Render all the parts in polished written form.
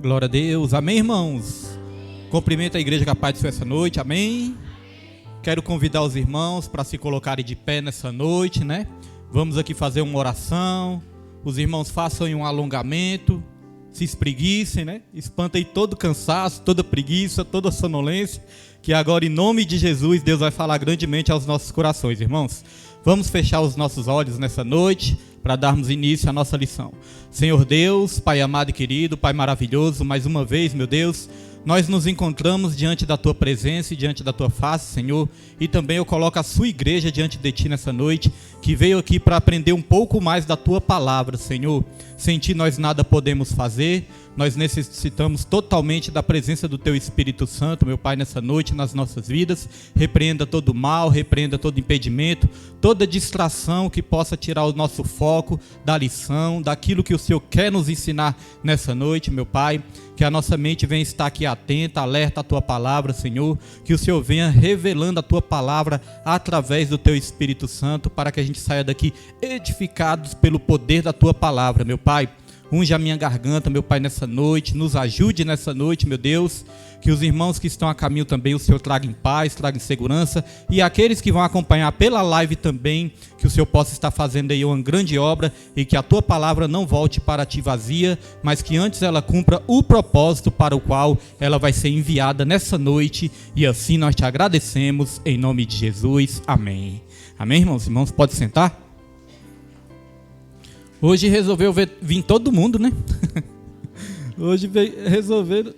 Glória a Deus. Amém, irmãos? Cumprimento a igreja capaz de essa noite. Amém? Quero convidar os irmãos para se colocarem de pé nessa noite, né? Vamos aqui fazer uma oração. Os irmãos façam um alongamento, se espreguicem, né? Espantem todo cansaço, toda preguiça, toda sonolência, que agora, em nome de Jesus, Deus vai falar grandemente aos nossos corações, irmãos. Vamos fechar os nossos olhos nessa noite para darmos início à nossa lição. Senhor Deus, Pai amado e querido, Pai maravilhoso, mais uma vez, meu Deus, nós nos encontramos diante da Tua presença e diante da Tua face, Senhor, e também eu coloco a Sua igreja diante de Ti nessa noite, que veio aqui para aprender um pouco mais da Tua palavra, Senhor. Sem Ti nós nada podemos fazer, nós necessitamos totalmente da presença do Teu Espírito Santo, meu Pai, nessa noite, nas nossas vidas. Repreenda todo mal, repreenda todo impedimento, toda distração que possa tirar o nosso foco da lição, daquilo que o Senhor quer nos ensinar nessa noite, meu Pai. Que a nossa mente venha estar aqui atenta, alerta à Tua palavra, Senhor. Que o Senhor venha revelando a Tua palavra através do Teu Espírito Santo, para que a gente saia daqui edificados pelo poder da Tua palavra, meu Pai. Unge a minha garganta, meu Pai, nessa noite. Nos ajude nessa noite, meu Deus. Que os irmãos que estão a caminho também, o Senhor traga em paz, traga em segurança. E aqueles que vão acompanhar pela live também, que o Senhor possa estar fazendo aí uma grande obra. E que a Tua palavra não volte para Ti vazia, mas que antes ela cumpra o propósito para o qual ela vai ser enviada nessa noite. E assim nós Te agradecemos, em nome de Jesus. Amém. Amém, irmãos? Irmãos, pode sentar? Hoje resolveu vir todo mundo, né? Hoje resolveram...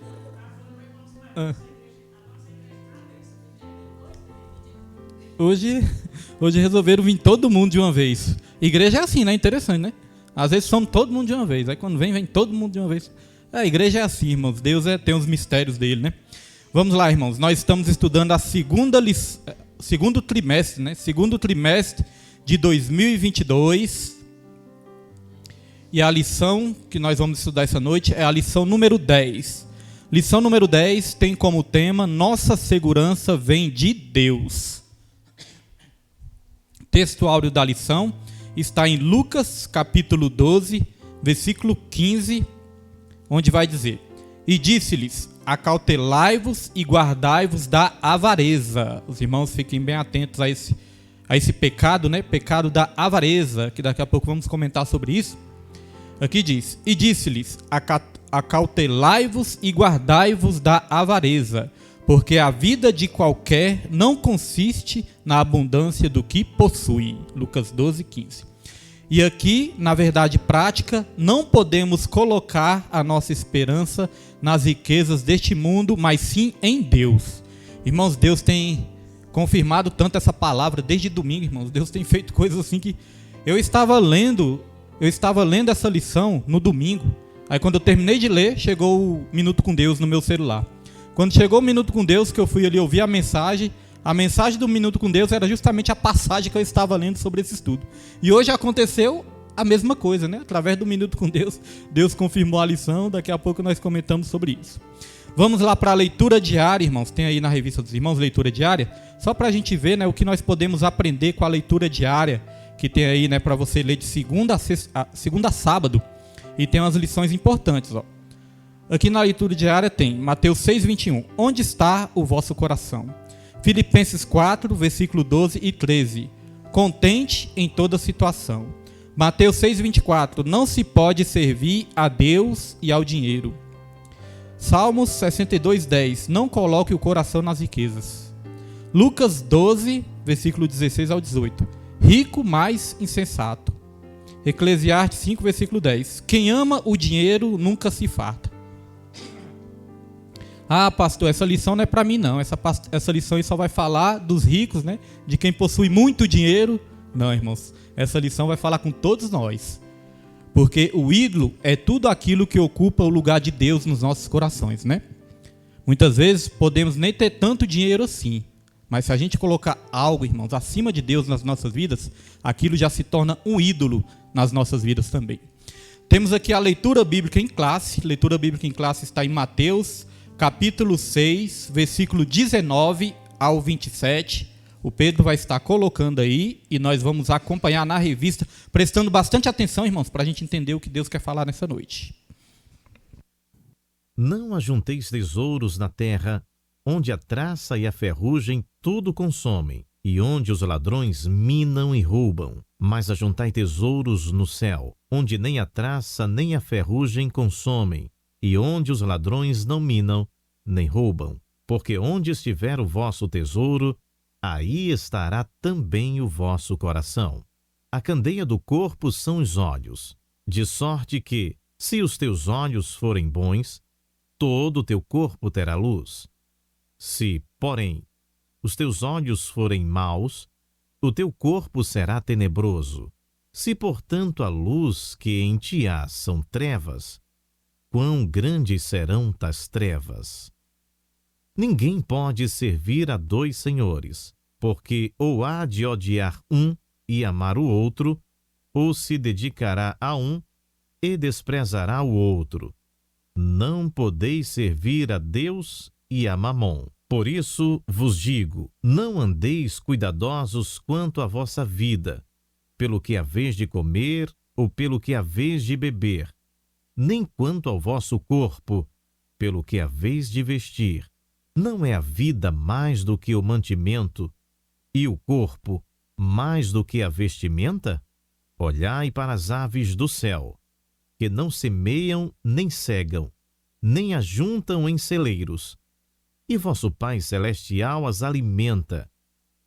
Hoje resolveram vir todo mundo de uma vez. Igreja é assim, né? Interessante, né? Às vezes somos todo mundo de uma vez. Aí quando vem todo mundo de uma vez. A igreja é assim, irmãos. Deus tem os mistérios dele, né? Vamos lá, irmãos. Nós estamos estudando a segundo trimestre, né? Segundo trimestre de 2022... E a lição que nós vamos estudar essa noite é a lição número 10. Lição número 10 tem como tema: Nossa segurança vem de Deus. Texto áureo da lição está em Lucas capítulo 12, versículo 15, onde vai dizer: E disse-lhes: Acautelai-vos e guardai-vos da avareza. Os irmãos fiquem bem atentos a esse pecado, né? Pecado da avareza, que daqui a pouco vamos comentar sobre isso. Aqui diz: E disse-lhes: Acautelai-vos e guardai-vos da avareza, porque a vida de qualquer não consiste na abundância do que possui. Lucas 12, 15. E aqui, na verdade prática, não podemos colocar a nossa esperança nas riquezas deste mundo, mas sim em Deus. Irmãos, Deus tem confirmado tanto essa palavra desde domingo, irmãos. Deus tem feito coisas assim que eu estava lendo essa lição no domingo. Aí quando eu terminei de ler, chegou o Minuto com Deus no meu celular. Quando chegou o Minuto com Deus, que eu fui ali ouvir a mensagem do Minuto com Deus era justamente a passagem que eu estava lendo sobre esse estudo. E hoje aconteceu a mesma coisa, né? Através do Minuto com Deus, Deus confirmou a lição. Daqui a pouco nós comentamos sobre isso. Vamos lá para a leitura diária, irmãos. Tem aí na revista dos irmãos leitura diária, só para a gente ver, né, o que nós podemos aprender com a leitura diária, que tem aí, né, para você ler de segunda a sábado, e tem umas lições importantes, ó. Aqui na leitura diária tem Mateus 6:21, onde está o vosso coração? Filipenses 4, versículo 12 e 13, contente em toda situação. Mateus 6:24, não se pode servir a Deus e ao dinheiro. Salmos 62:10, não coloque o coração nas riquezas. Lucas 12, versículo 16 ao 18, rico mais insensato. Eclesiastes 5, versículo 10. Quem ama o dinheiro nunca se farta. Ah, pastor, essa lição não é para mim não. Essa lição aí só vai falar dos ricos, né? De quem possui muito dinheiro. Não, irmãos. Essa lição vai falar com todos nós. Porque o ídolo é tudo aquilo que ocupa o lugar de Deus nos nossos corações, né? Muitas vezes podemos nem ter tanto dinheiro assim. Mas se a gente colocar algo, irmãos, acima de Deus nas nossas vidas, aquilo já se torna um ídolo nas nossas vidas também. Temos aqui a leitura bíblica em classe. Leitura bíblica em classe está em Mateus, capítulo 6, versículo 19 ao 27. O Pedro vai estar colocando aí e nós vamos acompanhar na revista, prestando bastante atenção, irmãos, para a gente entender o que Deus quer falar nessa noite. Não ajunteis tesouros na terra, onde a traça e a ferrugem tudo consomem, e onde os ladrões minam e roubam. Mas ajuntai tesouros no céu, onde nem a traça nem a ferrugem consomem, e onde os ladrões não minam nem roubam. Porque onde estiver o vosso tesouro, aí estará também o vosso coração. A candeia do corpo são os olhos, de sorte que, se os teus olhos forem bons, todo o teu corpo terá luz. Se, porém, os teus olhos forem maus, o teu corpo será tenebroso. Se, portanto, a luz que em ti há são trevas, quão grandes serão tais trevas? Ninguém pode servir a dois senhores, porque ou há de odiar um e amar o outro, ou se dedicará a um e desprezará o outro. Não podeis servir a Deus e a Mamon. Por isso vos digo, não andeis cuidadosos quanto à vossa vida, pelo que haveis de comer ou pelo que haveis de beber, nem quanto ao vosso corpo, pelo que haveis de vestir. Não é a vida mais do que o mantimento, e o corpo mais do que a vestimenta? Olhai para as aves do céu, que não semeiam nem cegam, nem ajuntam em celeiros, e vosso Pai Celestial as alimenta.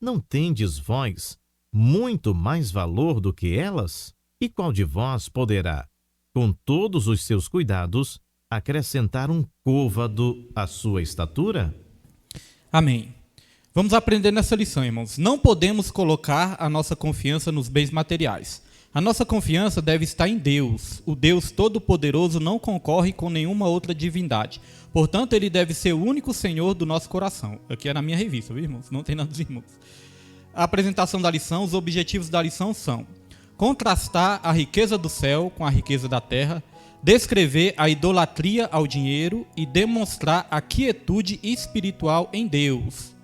Não tendes vós muito mais valor do que elas? E qual de vós poderá, com todos os seus cuidados, acrescentar um côvado à sua estatura? Amém. Vamos aprender nessa lição, irmãos. Não podemos colocar a nossa confiança nos bens materiais. A nossa confiança deve estar em Deus. O Deus Todo-Poderoso não concorre com nenhuma outra divindade. Portanto, ele deve ser o único Senhor do nosso coração. Aqui é na minha revista, viu, irmãos? Não tem nada dos irmãos. A apresentação da lição, os objetivos da lição são: contrastar a riqueza do céu com a riqueza da terra, descrever a idolatria ao dinheiro e demonstrar a quietude espiritual em Deus.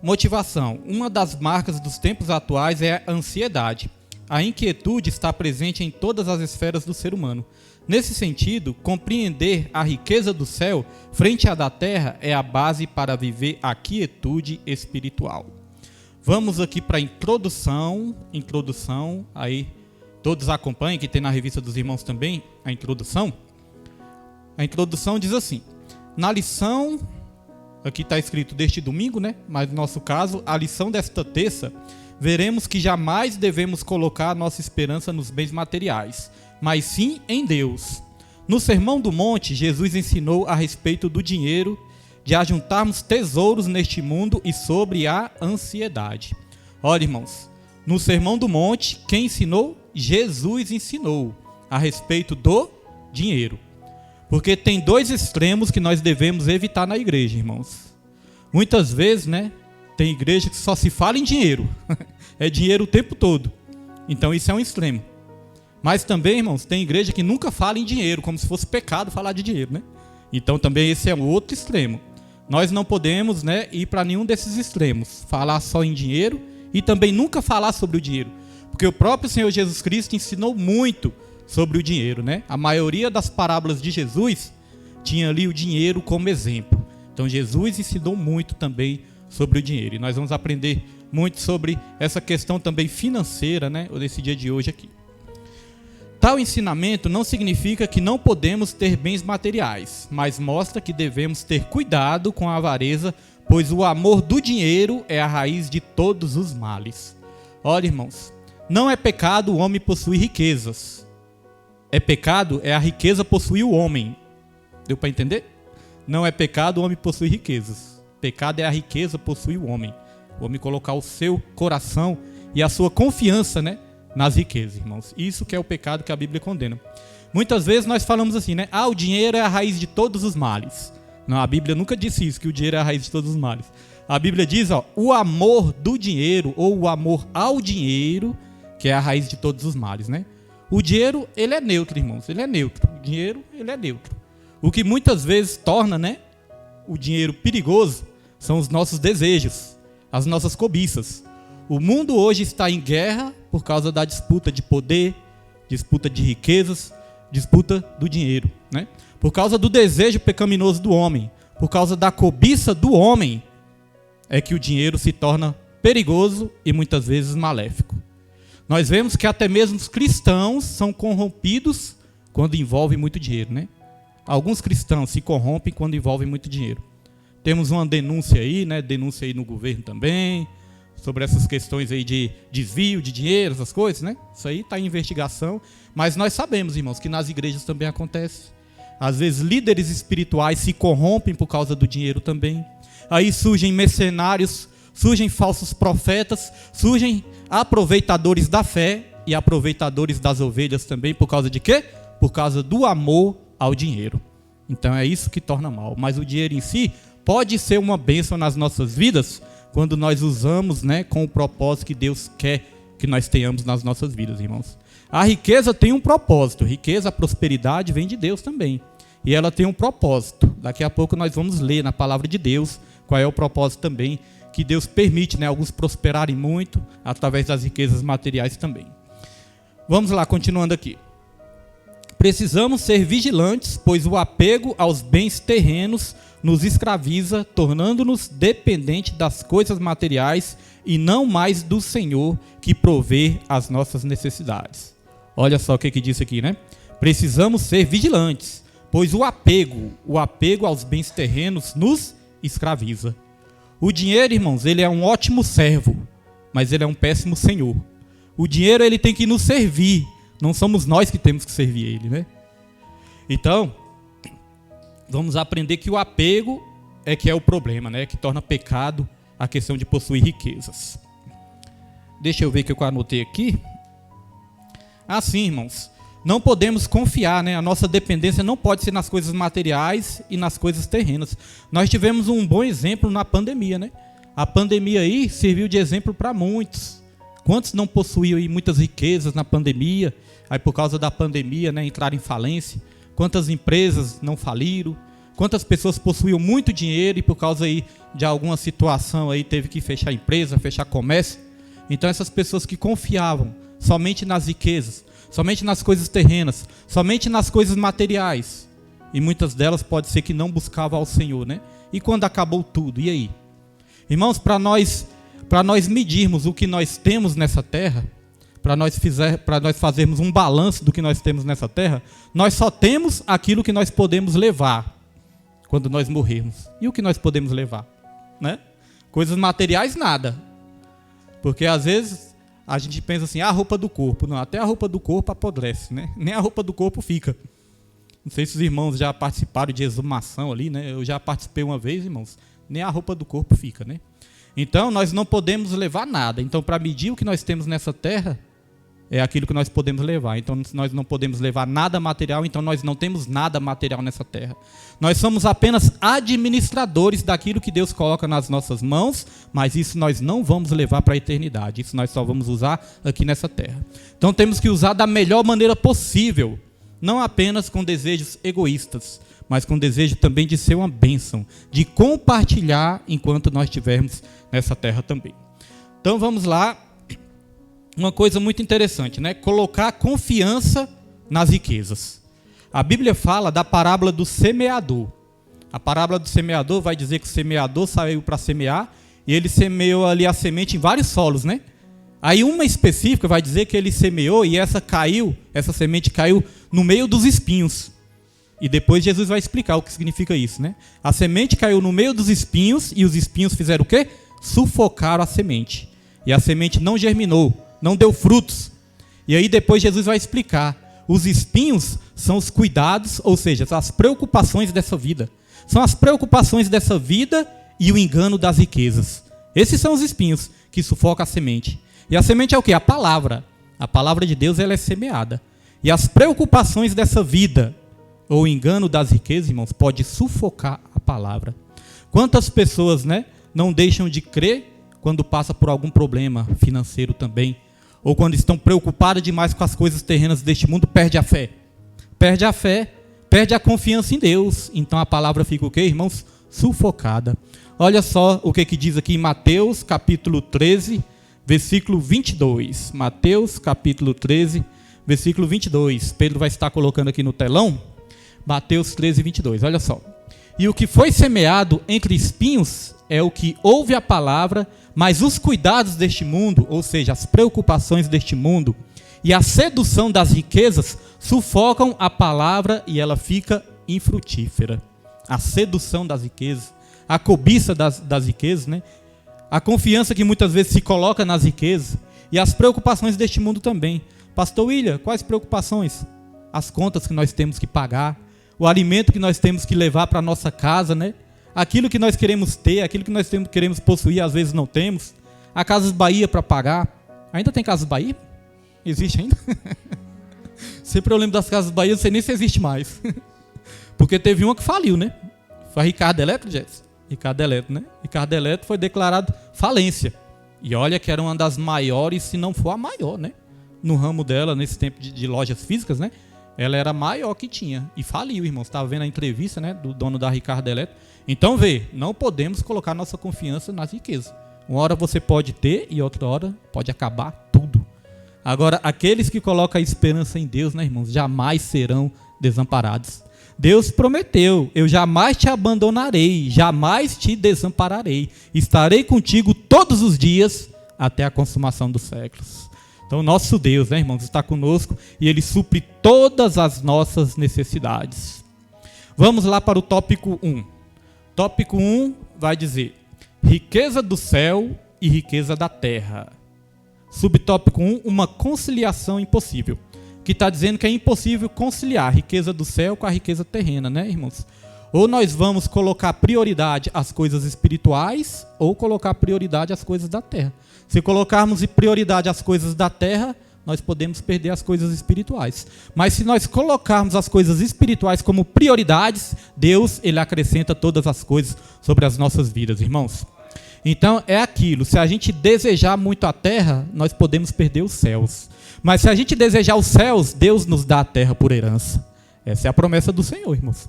Motivação: uma das marcas dos tempos atuais é a ansiedade. A inquietude está presente em todas as esferas do ser humano. Nesse sentido, compreender a riqueza do céu frente à da terra é a base para viver a quietude espiritual. Vamos aqui para a introdução, aí todos acompanhem, que tem na revista dos irmãos também, a introdução. A introdução diz assim: na lição, aqui está escrito deste domingo, né? Mas no nosso caso, a lição desta terça, veremos que jamais devemos colocar a nossa esperança nos bens materiais, mas sim em Deus. No Sermão do Monte, Jesus ensinou a respeito do dinheiro, de ajuntarmos tesouros neste mundo e sobre a ansiedade. Olha, irmãos, no Sermão do Monte, quem ensinou? Jesus ensinou a respeito do dinheiro. Porque tem dois extremos que nós devemos evitar na igreja, irmãos. Muitas vezes, né, tem igreja que só se fala em dinheiro. É dinheiro o tempo todo. Então isso é um extremo. Mas também, irmãos, tem igreja que nunca fala em dinheiro, como se fosse pecado falar de dinheiro, né? Então também esse é um outro extremo. Nós não podemos, né, ir para nenhum desses extremos. Falar só em dinheiro e também nunca falar sobre o dinheiro. Porque o próprio Senhor Jesus Cristo ensinou muito sobre o dinheiro, né? A maioria das parábolas de Jesus tinha ali o dinheiro como exemplo. Então Jesus ensinou muito também sobre o dinheiro. E nós vamos aprender muito sobre essa questão também financeira, né, nesse dia de hoje aqui. Tal ensinamento não significa que não podemos ter bens materiais, mas mostra que devemos ter cuidado com a avareza, pois o amor do dinheiro é a raiz de todos os males. Olha, irmãos, não é pecado o homem possuir riquezas. É pecado a riqueza possuir o homem. Deu para entender? Não é pecado o homem possuir riquezas. Pecado é a riqueza possuir o homem. O homem colocar o seu coração e a sua confiança, né, nas riquezas, irmãos. Isso que é o pecado que a Bíblia condena. Muitas vezes nós falamos assim, né? O dinheiro é a raiz de todos os males. Não, a Bíblia nunca disse isso, que o dinheiro é a raiz de todos os males. A Bíblia diz, o amor do dinheiro, ou o amor ao dinheiro, que é a raiz de todos os males, né? O dinheiro, ele é neutro, irmãos. Ele é neutro. O dinheiro, ele é neutro. O que muitas vezes torna, né, o dinheiro perigoso são os nossos desejos, as nossas cobiças. O mundo hoje está em guerra por causa da disputa de poder, disputa de riquezas, disputa do dinheiro. né? Por causa do desejo pecaminoso do homem, por causa da cobiça do homem, é que o dinheiro se torna perigoso e muitas vezes maléfico. Nós vemos que até mesmo os cristãos são corrompidos quando envolve muito dinheiro, né? Alguns cristãos se corrompem quando envolvem muito dinheiro. Temos uma denúncia aí, né? Denúncia aí no governo também, sobre essas questões aí de desvio de dinheiro, essas coisas, né? Isso aí está em investigação. Mas nós sabemos, irmãos, que nas igrejas também acontece. Às vezes líderes espirituais se corrompem por causa do dinheiro também. Aí surgem mercenários, surgem falsos profetas, surgem aproveitadores da fé e aproveitadores das ovelhas também. Por causa de quê? Por causa do amor ao dinheiro. Então é isso que torna mal. Mas o dinheiro em si pode ser uma bênção nas nossas vidas quando nós usamos, né, com o propósito que Deus quer que nós tenhamos nas nossas vidas, irmãos. A riqueza tem um propósito. Riqueza, a prosperidade vem de Deus também. E ela tem um propósito. Daqui a pouco nós vamos ler na palavra de Deus qual é o propósito também que Deus permite, né, alguns prosperarem muito através das riquezas materiais também. Vamos lá, continuando aqui. Precisamos ser vigilantes, pois o apego aos bens terrenos nos escraviza, tornando-nos dependentes das coisas materiais e não mais do Senhor que provê as nossas necessidades. Olha só o que diz aqui, né? Precisamos ser vigilantes, pois o apego aos bens terrenos nos escraviza. O dinheiro, irmãos, ele é um ótimo servo, mas ele é um péssimo senhor. O dinheiro, ele tem que nos servir, não somos nós que temos que servir ele, né? Então, vamos aprender que o apego é que é o problema, né? Que torna pecado a questão de possuir riquezas. Deixa eu ver o que eu anotei aqui. Assim, irmãos, não podemos confiar, né? A nossa dependência não pode ser nas coisas materiais e nas coisas terrenas. Nós tivemos um bom exemplo na pandemia, né? A pandemia aí serviu de exemplo para muitos. Quantos não possuíam aí muitas riquezas na pandemia? Aí por causa da pandemia, né, entraram em falência. Quantas empresas não faliram? Quantas pessoas possuíam muito dinheiro e por causa aí de alguma situação aí teve que fechar empresa, fechar comércio? Então essas pessoas que confiavam somente nas riquezas, somente nas coisas terrenas, somente nas coisas materiais, e muitas delas pode ser que não buscavam ao Senhor, né? E quando acabou tudo, e aí? Irmãos, para nós medirmos o que nós temos nessa terra, para nós fazermos um balanço do que nós temos nessa terra, nós só temos aquilo que nós podemos levar quando nós morrermos. E o que nós podemos levar? Né? Coisas materiais, nada. Porque às vezes a gente pensa assim, a roupa do corpo. Não, até a roupa do corpo apodrece, né? Nem a roupa do corpo fica. Não sei se os irmãos já participaram de exumação ali, né? Eu já participei uma vez, irmãos. Nem a roupa do corpo fica, né? Então, nós não podemos levar nada. Então, para medir o que nós temos nessa terra, é aquilo que nós podemos levar. Então, se nós não podemos levar nada material, então nós não temos nada material nessa terra. Nós somos apenas administradores daquilo que Deus coloca nas nossas mãos, mas isso nós não vamos levar para a eternidade. Isso nós só vamos usar aqui nessa terra. Então, temos que usar da melhor maneira possível, não apenas com desejos egoístas, mas com desejo também de ser uma bênção, de compartilhar enquanto nós estivermos nessa terra também. Então vamos lá, uma coisa muito interessante, né? Colocar confiança nas riquezas. A Bíblia fala da parábola do semeador. A parábola do semeador vai dizer que o semeador saiu para semear e ele semeou ali a semente em vários solos, né? Aí uma específica vai dizer que ele semeou e essa semente caiu no meio dos espinhos. E depois Jesus vai explicar o que significa isso, né? A semente caiu no meio dos espinhos e os espinhos fizeram o quê? Sufocaram a semente. E a semente não germinou, não deu frutos. E aí depois Jesus vai explicar. Os espinhos são os cuidados, ou seja, as preocupações dessa vida. São as preocupações dessa vida e o engano das riquezas. Esses são os espinhos que sufocam a semente. E a semente é o quê? A palavra. A palavra de Deus, ela é semeada. E as preocupações dessa vida, ou o engano das riquezas, irmãos, pode sufocar a palavra. Quantas pessoas, né, não deixam de crer quando passa por algum problema financeiro também, ou quando estão preocupadas demais com as coisas terrenas deste mundo, perde a fé. Perde a fé, perde a confiança em Deus. Então a palavra fica o quê, irmãos? Sufocada. Olha só o que diz aqui em Mateus, capítulo 13, versículo 22. Mateus, capítulo 13, versículo 22. Pedro vai estar colocando aqui no telão. Mateus 13, 22, olha só. E o que foi semeado entre espinhos é o que ouve a palavra, mas os cuidados deste mundo, ou seja, as preocupações deste mundo e a sedução das riquezas sufocam a palavra e ela fica infrutífera. A sedução das riquezas, a cobiça das riquezas, né? A confiança que muitas vezes se coloca nas riquezas e as preocupações deste mundo também. Pastor William, quais preocupações? As contas que nós temos que pagar, o alimento que nós temos que levar para a nossa casa, né? Aquilo que nós queremos ter, aquilo que nós queremos possuir, às vezes não temos. A Casas Bahia para pagar. Ainda tem Casas Bahia? Existe ainda? Sempre eu lembro das Casas Bahia, não sei nem se existe mais. Porque teve uma que faliu, né? Foi a Ricardo Eletro, Jess? Ricardo Eletro, né? Ricardo Eletro foi declarado falência. E olha que era uma das maiores, se não for a maior, né? No ramo dela, nesse tempo de lojas físicas, né? Ela era a maior que tinha. E faliu, irmão. Você estava vendo a entrevista, né? Do dono da Ricardo Eletro. Então, não podemos colocar nossa confiança nas riquezas. Uma hora você pode ter e outra hora pode acabar tudo. Agora, aqueles que colocam a esperança em Deus, né, irmãos? Jamais serão desamparados. Deus prometeu, eu jamais te abandonarei, jamais te desampararei. Estarei contigo todos os dias até a consumação dos séculos. Então, nosso Deus, né, irmãos, está conosco e Ele supre todas as nossas necessidades. Vamos lá para o tópico 1. Tópico 1 vai dizer, riqueza do céu e riqueza da terra. Subtópico 1, uma conciliação impossível. Que está dizendo que é impossível conciliar a riqueza do céu com a riqueza terrena, né, irmãos? Ou nós vamos colocar prioridade às coisas espirituais, ou colocar prioridade às coisas da terra. Se colocarmos prioridade às coisas da terra, nós podemos perder as coisas espirituais. Mas se nós colocarmos as coisas espirituais como prioridades, Deus, Ele acrescenta todas as coisas sobre as nossas vidas, irmãos. Então, é aquilo, se a gente desejar muito a terra, nós podemos perder os céus. Mas se a gente desejar os céus, Deus nos dá a terra por herança. Essa é a promessa do Senhor, irmãos.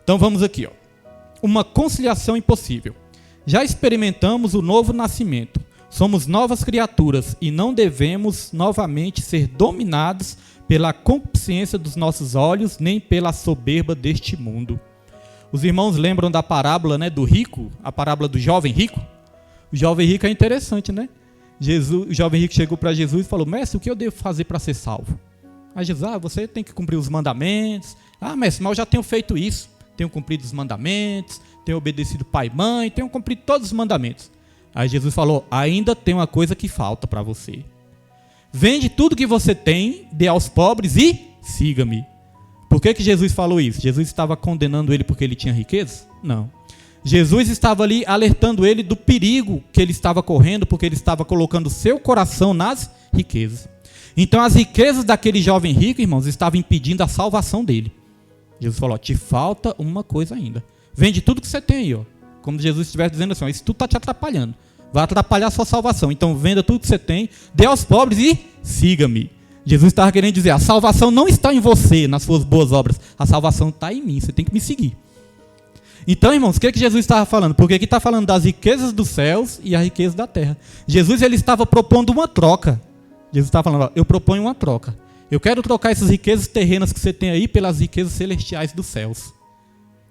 Então, vamos aqui, ó. Uma conciliação impossível. Já experimentamos o novo nascimento. Somos novas criaturas e não devemos novamente ser dominados pela concupiscência dos nossos olhos, nem pela soberba deste mundo. Os irmãos lembram da parábola, né, do rico, a parábola do jovem rico? O jovem rico é interessante, né? O jovem rico chegou para Jesus e falou, mestre, o que eu devo fazer para ser salvo? Aí Jesus, você tem que cumprir os mandamentos. Mestre, mas eu já tenho feito isso. Tenho cumprido os mandamentos, tenho obedecido pai e mãe, tenho cumprido todos os mandamentos. Aí Jesus falou, ainda tem uma coisa que falta para você. Vende tudo que você tem, dê aos pobres e siga-me. Por que Jesus falou isso? Jesus estava condenando ele porque ele tinha riqueza? Não. Jesus estava ali alertando ele do perigo que ele estava correndo, porque ele estava colocando seu coração nas riquezas. Então as riquezas daquele jovem rico, irmãos, estavam impedindo a salvação dele. Jesus falou, te falta uma coisa ainda. Vende tudo que você tem aí, ó. Como Jesus estivesse dizendo assim, isso tudo está te atrapalhando. Vai atrapalhar a sua salvação. Então venda tudo que você tem, dê aos pobres e siga-me. Jesus estava querendo dizer, a salvação não está em você, nas suas boas obras. A salvação está em mim, você tem que me seguir. Então, irmãos, o que Jesus estava falando? Porque aqui está falando das riquezas dos céus e a riqueza da terra. Jesus, ele estava propondo uma troca. Jesus estava falando, eu proponho uma troca. Eu quero trocar essas riquezas terrenas que você tem aí pelas riquezas celestiais dos céus.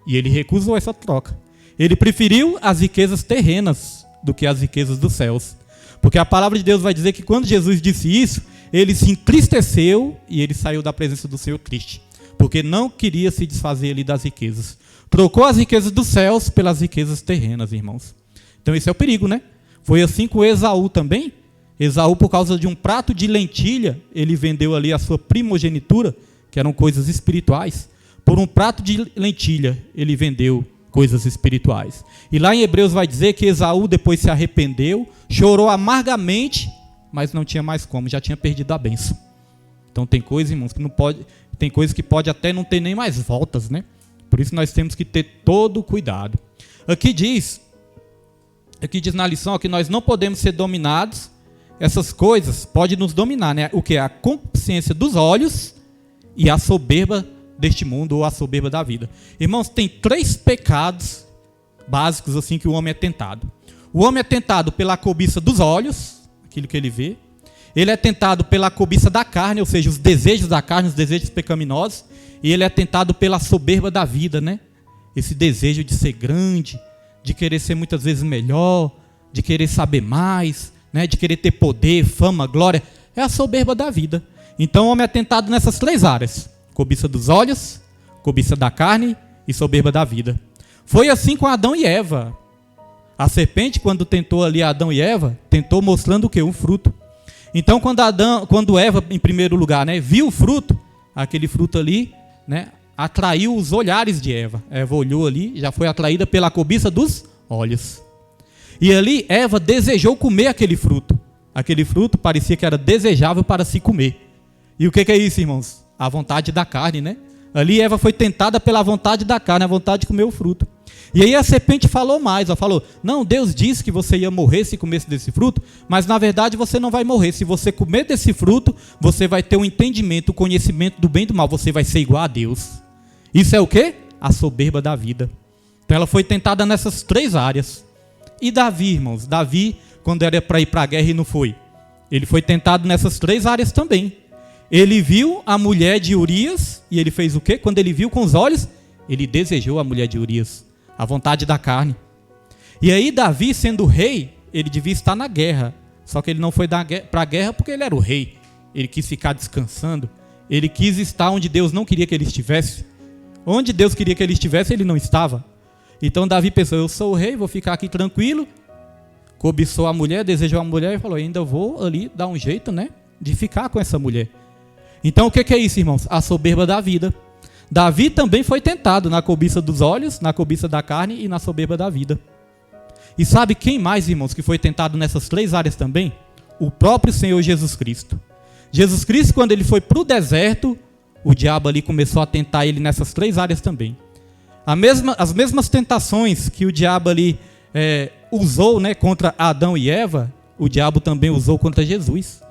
E ele recusou essa troca. Ele preferiu as riquezas terrenas do que as riquezas dos céus. Porque a palavra de Deus vai dizer que quando Jesus disse isso, ele se entristeceu e ele saiu da presença do Senhor triste. Porque não queria se desfazer ali das riquezas. Trocou as riquezas dos céus pelas riquezas terrenas, irmãos. Então esse é o perigo, né? Foi assim com Esaú também. Esaú, por causa de um prato de lentilha, ele vendeu ali a sua primogenitura, que eram coisas espirituais. Por um prato de lentilha, ele vendeu coisas espirituais. E lá em Hebreus vai dizer que Esaú depois se arrependeu, chorou amargamente, mas não tinha mais como, já tinha perdido a bênção. Então tem coisas, irmãos, que não pode, tem coisas que pode até não ter nem mais voltas, né? Por isso nós temos que ter todo o cuidado. Aqui diz na lição que nós não podemos ser dominados. Essas coisas podem nos dominar, né? O que é a concupiscência dos olhos e a soberba deste mundo ou a soberba da vida. Irmãos, tem 3 pecados básicos assim que o homem é tentado. O homem é tentado pela cobiça dos olhos, aquilo que ele vê. Ele é tentado pela cobiça da carne, ou seja, os desejos da carne, os desejos pecaminosos. E ele é tentado pela soberba da vida, né? Esse desejo de ser grande, de querer ser muitas vezes melhor, de querer saber mais, né? De querer ter poder, fama, glória. É a soberba da vida. Então o homem é tentado nessas 3 áreas: cobiça dos olhos, cobiça da carne e soberba da vida. Foi assim com Adão e Eva. A serpente, quando tentou ali Adão e Eva, tentou mostrando o quê? Um fruto. Então quando Eva, em primeiro lugar, né, viu o fruto, aquele fruto ali, né, atraiu os olhares de Eva. Eva olhou ali, já foi atraída pela cobiça dos olhos. E ali Eva desejou comer aquele fruto. Aquele fruto parecia que era desejável para se comer. E o que é isso, irmãos? A vontade da carne, né? Ali Eva foi tentada pela vontade da carne, a vontade de comer o fruto. E aí a serpente falou mais, ela falou: não, Deus disse que você ia morrer se comesse desse fruto, mas na verdade você não vai morrer. Se você comer desse fruto, você vai ter um entendimento, o conhecimento do bem e do mal, você vai ser igual a Deus. Isso é o quê? A soberba da vida. Então ela foi tentada nessas 3 áreas. E Davi, irmãos, Davi, quando era para ir para a guerra e não foi, ele foi tentado nessas 3 áreas também. Ele viu a mulher de Urias e ele fez o quê? Quando ele viu com os olhos, ele desejou a mulher de Urias, a vontade da carne. E aí Davi, sendo rei, ele devia estar na guerra. Só que ele não foi para a guerra porque ele era o rei. Ele quis ficar descansando. Ele quis estar onde Deus não queria que ele estivesse. Onde Deus queria que ele estivesse, ele não estava. Então Davi pensou: eu sou o rei, vou ficar aqui tranquilo. Cobiçou a mulher, desejou a mulher e falou: ainda vou ali dar um jeito, né, de ficar com essa mulher. Então o que é isso, irmãos? A soberba da vida. Davi também foi tentado na cobiça dos olhos, na cobiça da carne e na soberba da vida. E sabe quem mais, irmãos, que foi tentado nessas 3 áreas também? O próprio Senhor Jesus Cristo. Jesus Cristo, quando ele foi para o deserto, o diabo ali começou a tentar ele nessas 3 áreas também. As mesmas tentações que o diabo ali usou, né, contra Adão e Eva, o diabo também usou contra Jesus.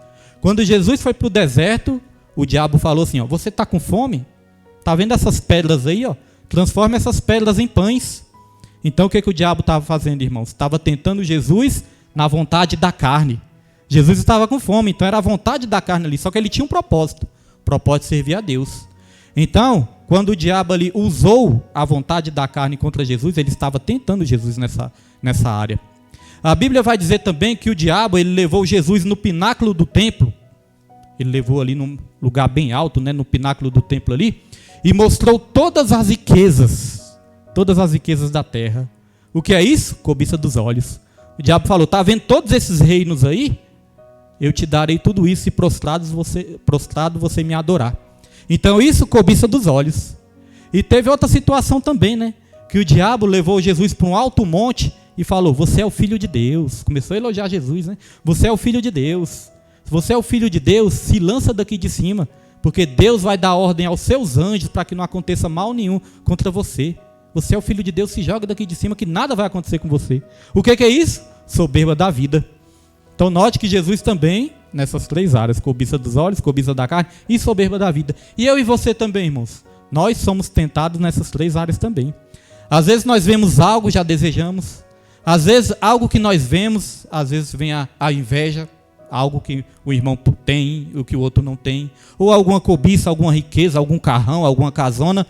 Quando Jesus foi para o deserto, o diabo falou assim: ó, você está com fome? Está vendo essas pedras aí? Ó? Transforma essas pedras em pães. Então o que o diabo estava fazendo, irmãos? Estava tentando Jesus na vontade da carne. Jesus estava com fome, então era a vontade da carne ali, só que ele tinha um propósito. O propósito de servir a Deus. Então, quando o diabo ali usou a vontade da carne contra Jesus, ele estava tentando Jesus nessa área. A Bíblia vai dizer também que o diabo ele levou Jesus no pináculo do templo. Ele levou ali num lugar bem alto, né, no pináculo do templo ali, e mostrou todas as riquezas da terra. O que é isso? Cobiça dos olhos. O diabo falou: tá vendo todos esses reinos aí? Eu te darei tudo isso e prostrado você me adorar. Então isso, cobiça dos olhos. E teve outra situação também, né? Que o diabo levou Jesus para um alto monte e falou: você é o filho de Deus. Começou a elogiar Jesus, né? Você é o filho de Deus. Se você é o filho de Deus, se lança daqui de cima, porque Deus vai dar ordem aos seus anjos para que não aconteça mal nenhum contra você. Você é o filho de Deus, se joga daqui de cima que nada vai acontecer com você. O que é isso? Soberba da vida. Então note que Jesus também, nessas 3 áreas, cobiça dos olhos, cobiça da carne e soberba da vida. E eu e você também, irmãos. Nós somos tentados nessas 3 áreas também. Às vezes nós vemos algo, já desejamos. Às vezes algo que nós vemos, às vezes vem a inveja. Algo que o irmão tem, o que o outro não tem. Ou alguma cobiça, alguma riqueza, algum carrão, alguma casona.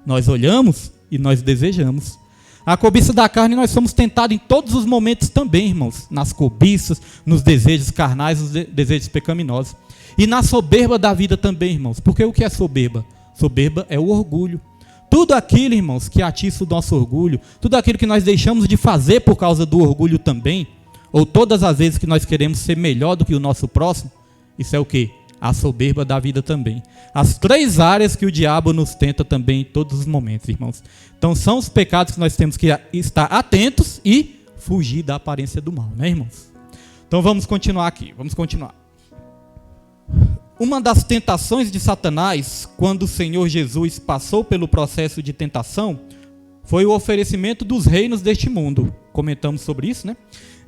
Nós olhamos e nós desejamos. A cobiça da carne nós somos tentados em todos os momentos também, irmãos. Nas cobiças, nos desejos carnais, nos desejos pecaminosos. E na soberba da vida também, irmãos. Porque o que é soberba? Soberba é o orgulho. Tudo aquilo, irmãos, que atiça o nosso orgulho, tudo aquilo que nós deixamos de fazer por causa do orgulho também, ou todas as vezes que nós queremos ser melhor do que o nosso próximo, isso é o quê? A soberba da vida também. As 3 áreas que o diabo nos tenta também em todos os momentos, irmãos. Então são os pecados que nós temos que estar atentos e fugir da aparência do mal, né, irmãos? Então vamos continuar aqui, Uma das tentações de Satanás, quando o Senhor Jesus passou pelo processo de tentação, foi o oferecimento dos reinos deste mundo. Comentamos sobre isso, né?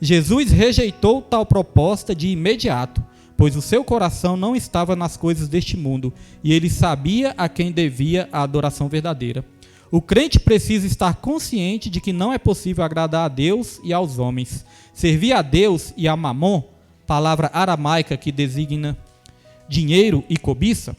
Jesus rejeitou tal proposta de imediato, pois o seu coração não estava nas coisas deste mundo, e ele sabia a quem devia a adoração verdadeira. O crente precisa estar consciente de que não é possível agradar a Deus e aos homens. Servir a Deus e a Mamon palavra aramaica que designa dinheiro e cobiça,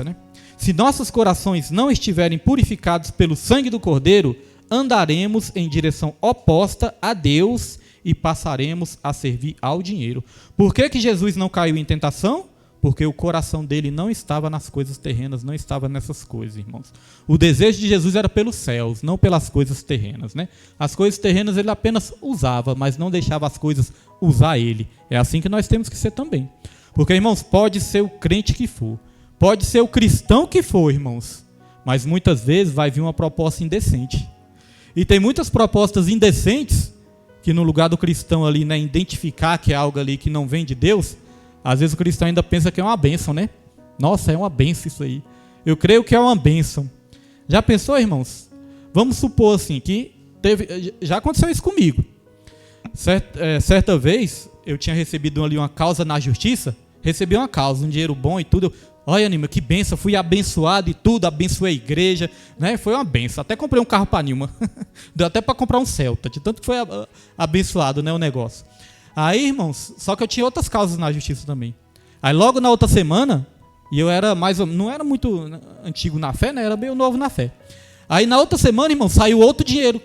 né? Se nossos corações não estiverem purificados pelo sangue do Cordeiro, andaremos em direção oposta a Deus e passaremos a servir ao dinheiro. Por que Jesus não caiu em tentação? Porque o coração dele não estava nas coisas terrenas, não estava nessas coisas, irmãos. O desejo de Jesus era pelos céus, não pelas coisas terrenas, né? As coisas terrenas ele apenas usava, mas não deixava as coisas usar ele. É assim que nós temos que ser também. Porque, irmãos, pode ser o crente que for, pode ser o cristão que for, irmãos, mas muitas vezes vai vir uma proposta indecente. E tem muitas propostas indecentes que no lugar do cristão ali, né, identificar que é algo ali que não vem de Deus, às vezes o cristão ainda pensa que é uma bênção, né? Nossa, é uma bênção isso aí. Eu creio que é uma bênção. Já pensou, irmãos? Vamos supor assim que já aconteceu isso comigo. Certa vez eu tinha recebido ali uma causa na justiça, recebi uma causa, um dinheiro bom e tudo. Olha, Nilma, que benção, fui abençoado e tudo, abençoei a igreja, né? Foi uma benção. Até comprei um carro para Nilma. Deu até para comprar um Celta, de tanto que foi abençoado, né, o negócio. Aí, irmãos, só que eu tinha outras causas na justiça também. Aí logo na outra semana, e eu era não era muito antigo na fé, né? Era meio novo na fé. Aí na outra semana, irmão, caiu outro dinheiro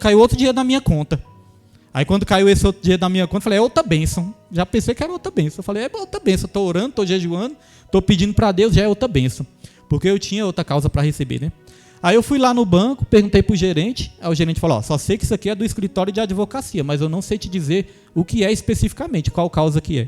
na minha conta. Aí quando caiu esse outro dinheiro na minha conta, eu falei, é outra bênção. Já pensei que era outra bênção. Eu falei, é outra bênção, estou orando, estou jejuando, estou pedindo para Deus, já é outra bênção. Porque eu tinha outra causa para receber, né? Aí eu fui lá no banco, perguntei pro gerente, aí o gerente falou, só sei que isso aqui é do escritório de advocacia, mas eu não sei te dizer o que é especificamente, qual causa que é.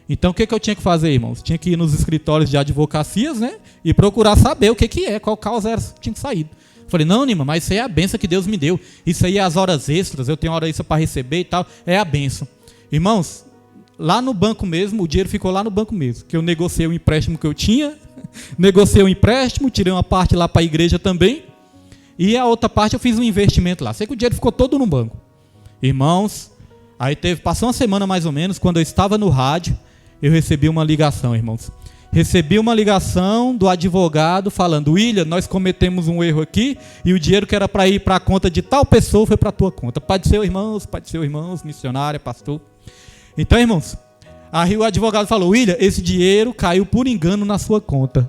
Então o que eu tinha que fazer, irmãos? Tinha que ir nos escritórios de advocacias, né? E procurar saber o que é, qual causa era que tinha saído. Falei, não, Nima, mas isso aí é a benção que Deus me deu. Isso aí é as horas extras, eu tenho hora extra para receber e tal, é a benção. Irmãos, lá no banco mesmo, o dinheiro ficou lá no banco mesmo, que eu negociei o empréstimo que eu tinha, negociei o empréstimo, tirei uma parte lá para a igreja também, e a outra parte eu fiz um investimento lá. Sei que o dinheiro ficou todo no banco. Irmãos, aí passou uma semana mais ou menos, quando eu estava no rádio, eu recebi uma ligação, irmãos. Recebi uma ligação do advogado falando, William, nós cometemos um erro aqui e o dinheiro que era para ir para a conta de tal pessoa foi para a tua conta. Pai do seu irmãos, missionária, pastor. Então, irmãos, aí o advogado falou, William, esse dinheiro caiu por engano na sua conta.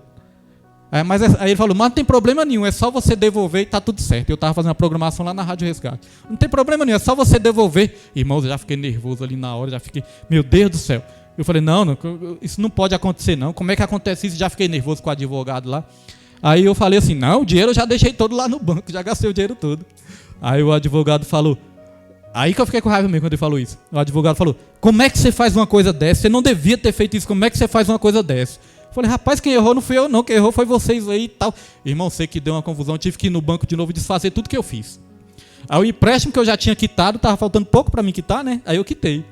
Aí ele falou, mas não tem problema nenhum, é só você devolver e tá tudo certo. Eu estava fazendo a programação lá na Rádio Resgate. Não tem problema nenhum, é só você devolver. Irmãos, eu já fiquei nervoso ali na hora, já fiquei, meu Deus do céu. Eu falei, não, isso não pode acontecer não. Como é que acontece isso? Já fiquei nervoso com o advogado lá. Aí eu falei assim, não, o dinheiro eu já deixei todo lá no banco, já gastei o dinheiro todo. Aí o advogado falou, aí que eu fiquei com raiva mesmo quando ele falou isso. O advogado falou, como é que você faz uma coisa dessa? Você não devia ter feito isso, como é que você faz uma coisa dessa? Eu falei, rapaz, quem errou não fui eu não, quem errou foi vocês aí e tal. Irmão, sei que deu uma confusão, eu tive que ir no banco de novo e desfazer tudo que eu fiz. Aí o empréstimo que eu já tinha quitado, estava faltando pouco para mim quitar, né? Aí eu quitei.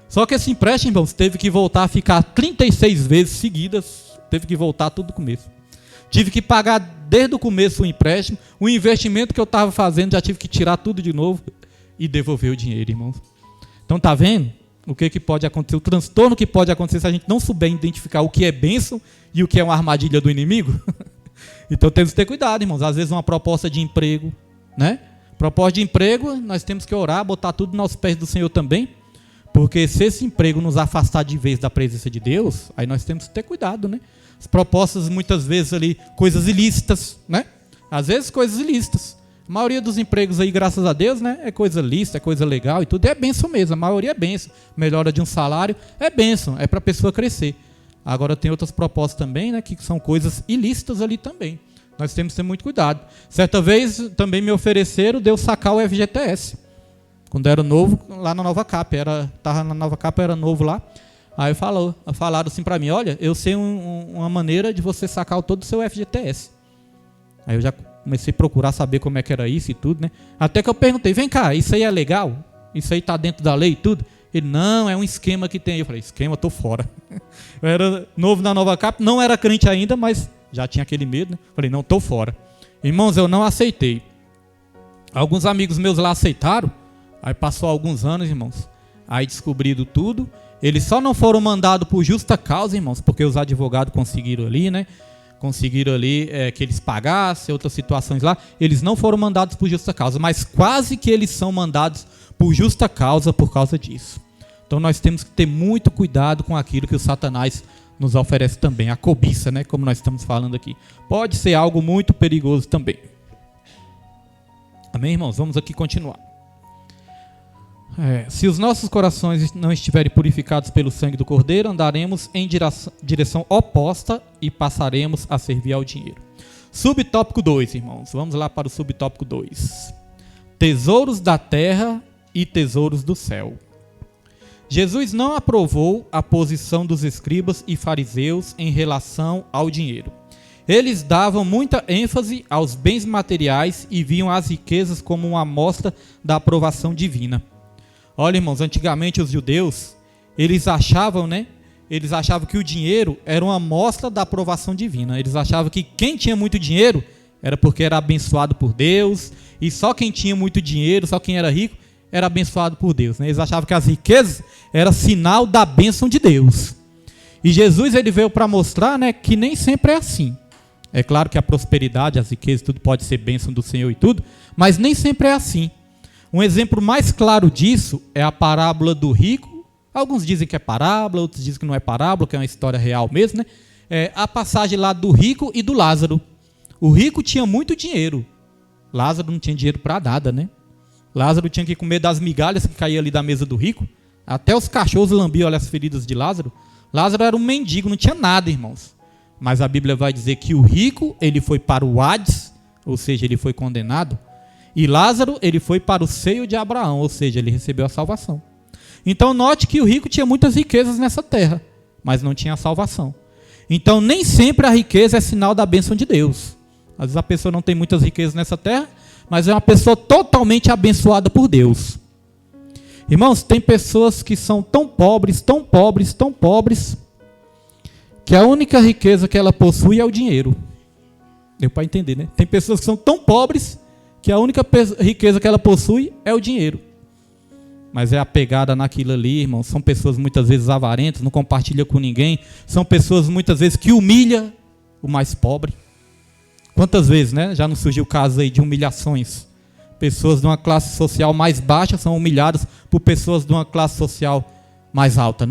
Só que esse empréstimo, irmãos, teve que voltar a ficar 36 vezes seguidas, teve que voltar tudo do começo. Tive que pagar desde o começo o empréstimo, o investimento que eu estava fazendo, já tive que tirar tudo de novo e devolver o dinheiro, irmãos. Então tá vendo o que pode acontecer, o transtorno que pode acontecer se a gente não souber identificar o que é bênção e o que é uma armadilha do inimigo? Então temos que ter cuidado, irmãos. Às vezes uma proposta de emprego, né? Proposta de emprego, nós temos que orar, botar tudo nos pés do Senhor também. Porque se esse emprego nos afastar de vez da presença de Deus, aí nós temos que ter cuidado, né? As propostas, muitas vezes ali, coisas ilícitas, né? Às vezes coisas ilícitas. A maioria dos empregos aí, graças a Deus, né? É coisa lícita, é coisa legal e tudo. É bênção mesmo, a maioria é bênção. Melhora de um salário é bênção, é para a pessoa crescer. Agora tem outras propostas também, né? Que são coisas ilícitas ali também. Nós temos que ter muito cuidado. Certa vez também me ofereceram de eu sacar o FGTS. Quando era novo, lá na Nova Cap, estava na Nova Cap, era novo lá. Aí falaram assim para mim, olha, eu sei uma maneira de você sacar todo o seu FGTS. Aí eu já comecei a procurar saber como é que era isso e tudo, né? Até que eu perguntei, vem cá, isso aí é legal? Isso aí está dentro da lei e tudo? Ele, não, é um esquema que tem. Eu falei, esquema, tô fora. Eu era novo na Nova Cap, não era crente ainda, mas já tinha aquele medo, né? Falei, não, tô fora. Irmãos, eu não aceitei. Alguns amigos meus lá aceitaram. Aí passou alguns anos, irmãos, aí descobriram tudo. Eles só não foram mandados por justa causa, irmãos, porque os advogados conseguiram ali, né? Conseguiram ali que eles pagassem, outras situações lá. Eles não foram mandados por justa causa, mas quase que eles são mandados por justa causa por causa disso. Então nós temos que ter muito cuidado com aquilo que o Satanás nos oferece também. A cobiça, né? Como nós estamos falando aqui. Pode ser algo muito perigoso também. Amém, irmãos? Vamos aqui continuar. Se os nossos corações não estiverem purificados pelo sangue do Cordeiro, andaremos em direção oposta e passaremos a servir ao dinheiro. Subtópico 2, irmãos. Vamos lá para o subtópico 2. Tesouros da terra e tesouros do céu. Jesus não aprovou a posição dos escribas e fariseus em relação ao dinheiro. Eles davam muita ênfase aos bens materiais e viam as riquezas como uma amostra da aprovação divina. Olha, irmãos, antigamente os judeus, eles achavam que o dinheiro era uma amostra da aprovação divina. Eles achavam que quem tinha muito dinheiro era porque era abençoado por Deus, e só quem tinha muito dinheiro, só quem era rico, era abençoado por Deus. Eles achavam que as riquezas eram sinal da bênção de Deus. E Jesus ele veio para mostrar, que nem sempre é assim. É claro que a prosperidade, as riquezas, tudo pode ser bênção do Senhor e tudo, mas nem sempre é assim. Um exemplo mais claro disso é a parábola do rico. Alguns dizem que é parábola, outros dizem que não é parábola, que é uma história real mesmo, a passagem lá do rico e do Lázaro. O rico tinha muito dinheiro. Lázaro não tinha dinheiro para nada, Lázaro tinha que comer das migalhas que caíam ali da mesa do rico. Até os cachorros lambiam as feridas de Lázaro. Lázaro era um mendigo, não tinha nada, irmãos. Mas a Bíblia vai dizer que o rico, ele foi para o Hades, ou seja, ele foi condenado. E Lázaro, ele foi para o seio de Abraão, ou seja, ele recebeu a salvação. Então note que o rico tinha muitas riquezas nessa terra, mas não tinha a salvação. Então nem sempre a riqueza é sinal da bênção de Deus. Às vezes a pessoa não tem muitas riquezas nessa terra, mas é uma pessoa totalmente abençoada por Deus. Irmãos, tem pessoas que são tão pobres, que a única riqueza que ela possui é o dinheiro. Deu para entender, Tem pessoas que são tão pobres que a única riqueza que ela possui é o dinheiro. Mas é apegada naquilo ali, irmãos. São pessoas muitas vezes avarentas, não compartilham com ninguém. São pessoas muitas vezes que humilham o mais pobre. Quantas vezes, já não surgiu casos aí de humilhações? Pessoas de uma classe social mais baixa são humilhadas por pessoas de uma classe social mais alta,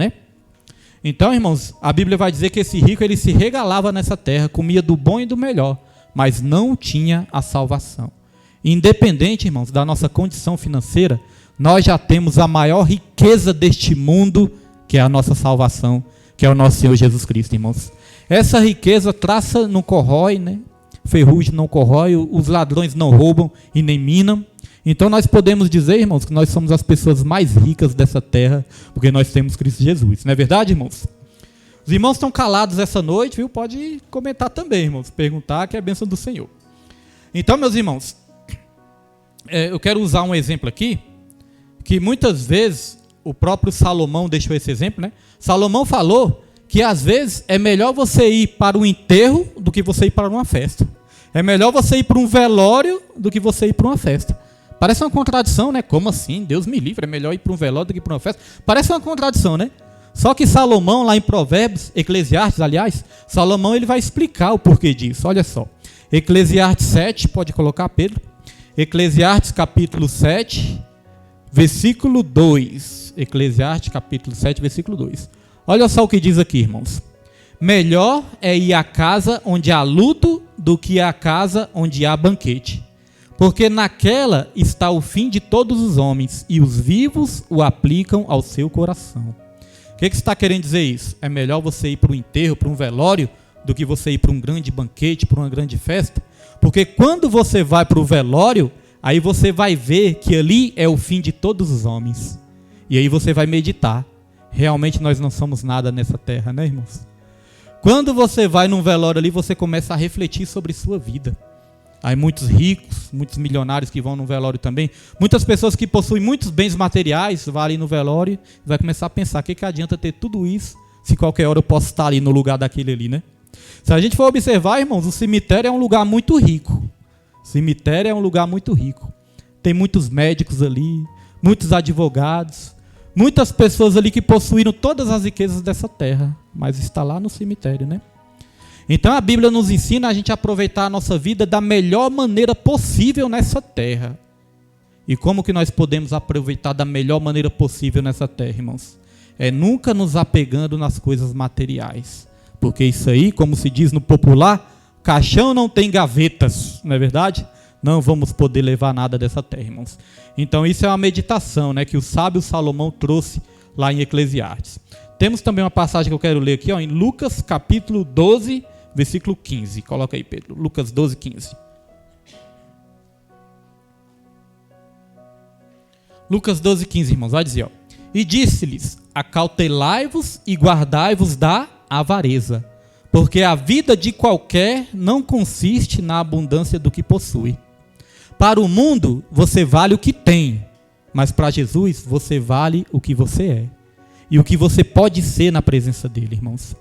Então, irmãos, a Bíblia vai dizer que esse rico, ele se regalava nessa terra, comia do bom e do melhor, mas não tinha a salvação. Independente, irmãos, da nossa condição financeira, nós já temos a maior riqueza deste mundo, que é a nossa salvação, que é o nosso Senhor Jesus Cristo, irmãos. Essa riqueza traça não corrói, ferrugem não corrói, os ladrões não roubam e nem minam. Então nós podemos dizer, irmãos, que nós somos as pessoas mais ricas dessa terra, porque nós temos Cristo Jesus. Não é verdade, irmãos? Os irmãos estão calados essa noite, viu? Pode comentar também, irmãos, perguntar, que é a bênção do Senhor. Então, meus irmãos, eu quero usar um exemplo aqui, que muitas vezes o próprio Salomão deixou esse exemplo, Salomão falou que às vezes é melhor você ir para um enterro do que você ir para uma festa. É melhor você ir para um velório do que você ir para uma festa. Parece uma contradição, Como assim? Deus me livre, é melhor ir para um velório do que para uma festa. Parece uma contradição, Só que Salomão, lá em Provérbios, Eclesiastes, aliás, Salomão ele vai explicar o porquê disso. Olha só. Eclesiastes 7, pode colocar, Pedro? Eclesiastes capítulo 7, versículo 2. Eclesiastes capítulo 7, versículo 2. Olha só o que diz aqui, irmãos. Melhor é ir à casa onde há luto do que à casa onde há banquete. Porque naquela está o fim de todos os homens, e os vivos o aplicam ao seu coração. O que está querendo dizer isso? É melhor você ir para um enterro, para um velório, do que você ir para um grande banquete, para uma grande festa? Porque quando você vai para o velório, aí você vai ver que ali é o fim de todos os homens. E aí você vai meditar. Realmente nós não somos nada nessa terra, irmãos? Quando você vai num velório ali, você começa a refletir sobre sua vida. Aí muitos ricos, muitos milionários que vão no velório também, muitas pessoas que possuem muitos bens materiais, vão ali no velório e vai começar a pensar, o que adianta ter tudo isso, se qualquer hora eu posso estar ali no lugar daquele ali, Se a gente for observar, irmãos, o cemitério é um lugar muito rico. Cemitério é um lugar muito rico. Tem muitos médicos ali, muitos advogados, muitas pessoas ali que possuíram todas as riquezas dessa terra, mas está lá no cemitério, Então a Bíblia nos ensina a gente aproveitar a nossa vida da melhor maneira possível nessa terra. E como que nós podemos aproveitar da melhor maneira possível nessa terra, irmãos? é nunca nos apegando nas coisas materiais. Porque isso aí, como se diz no popular, caixão não tem gavetas, não é verdade? Não vamos poder levar nada dessa terra, irmãos. Então isso é uma meditação, né, que o sábio Salomão trouxe lá em Eclesiastes. Temos também uma passagem que eu quero ler aqui, ó, em Lucas capítulo 12, versículo 15. Coloca aí, Pedro. Lucas 12, 15. Lucas 12, 15, irmãos, vai dizer, ó. E disse-lhes, acautelai-vos e guardai-vos da avareza, porque a vida de qualquer não consiste na abundância do que possui. Para o mundo, você vale o que tem, mas para Jesus, você vale o que você é. E o que você pode ser na presença dele, irmãos.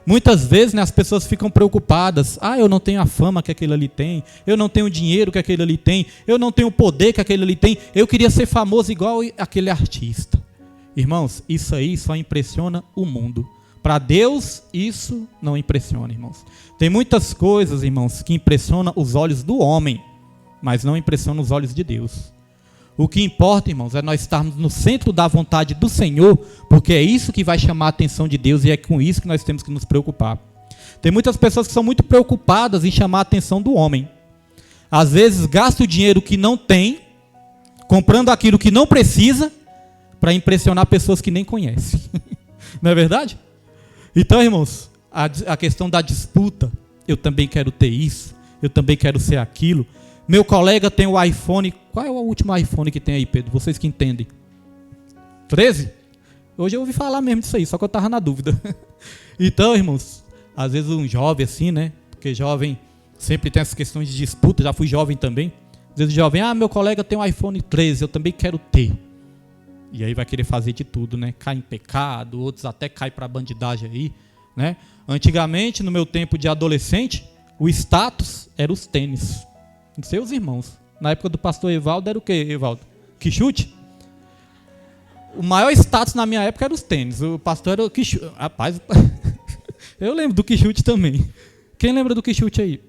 Muitas vezes, né, as pessoas ficam preocupadas. Eu não tenho a fama que aquele ali tem. Eu não tenho o dinheiro que aquele ali tem. Eu não tenho o poder que aquele ali tem. Eu queria ser famoso igual aquele artista. Irmãos, isso aí só impressiona o mundo. Para Deus, isso não impressiona, irmãos. Tem muitas coisas, irmãos, que impressionam os olhos do homem, mas não impressionam os olhos de Deus. O que importa, irmãos, é nós estarmos no centro da vontade do Senhor, porque é isso que vai chamar a atenção de Deus e é com isso que nós temos que nos preocupar. Tem muitas pessoas que são muito preocupadas em chamar a atenção do homem. Às vezes gasta o dinheiro que não tem, comprando aquilo que não precisa, para impressionar pessoas que nem conhecem. Não é verdade? Então, irmãos, a questão da disputa, eu também quero ter isso, eu também quero ser aquilo. Meu colega tem o iPhone. Qual é o último iPhone que tem aí, Pedro? Vocês que entendem. 13? Hoje eu ouvi falar mesmo disso aí, só que eu estava na dúvida. Então, irmãos, às vezes um jovem assim, né? Porque jovem sempre tem essas questões de disputa, já fui jovem também. Às vezes o jovem, meu colega tem um iPhone 13, eu também quero ter. E aí vai querer fazer de tudo, né? Cai em pecado, outros até caem para bandidagem aí, né? Antigamente, no meu tempo de adolescente, o status era os tênis. Não sei os irmãos. Na época do pastor Evaldo era o quê, Evaldo? Quichute? O maior status na minha época era os tênis. O pastor era o quichute. Rapaz, eu lembro do quichute também. Quem lembra do quichute aí?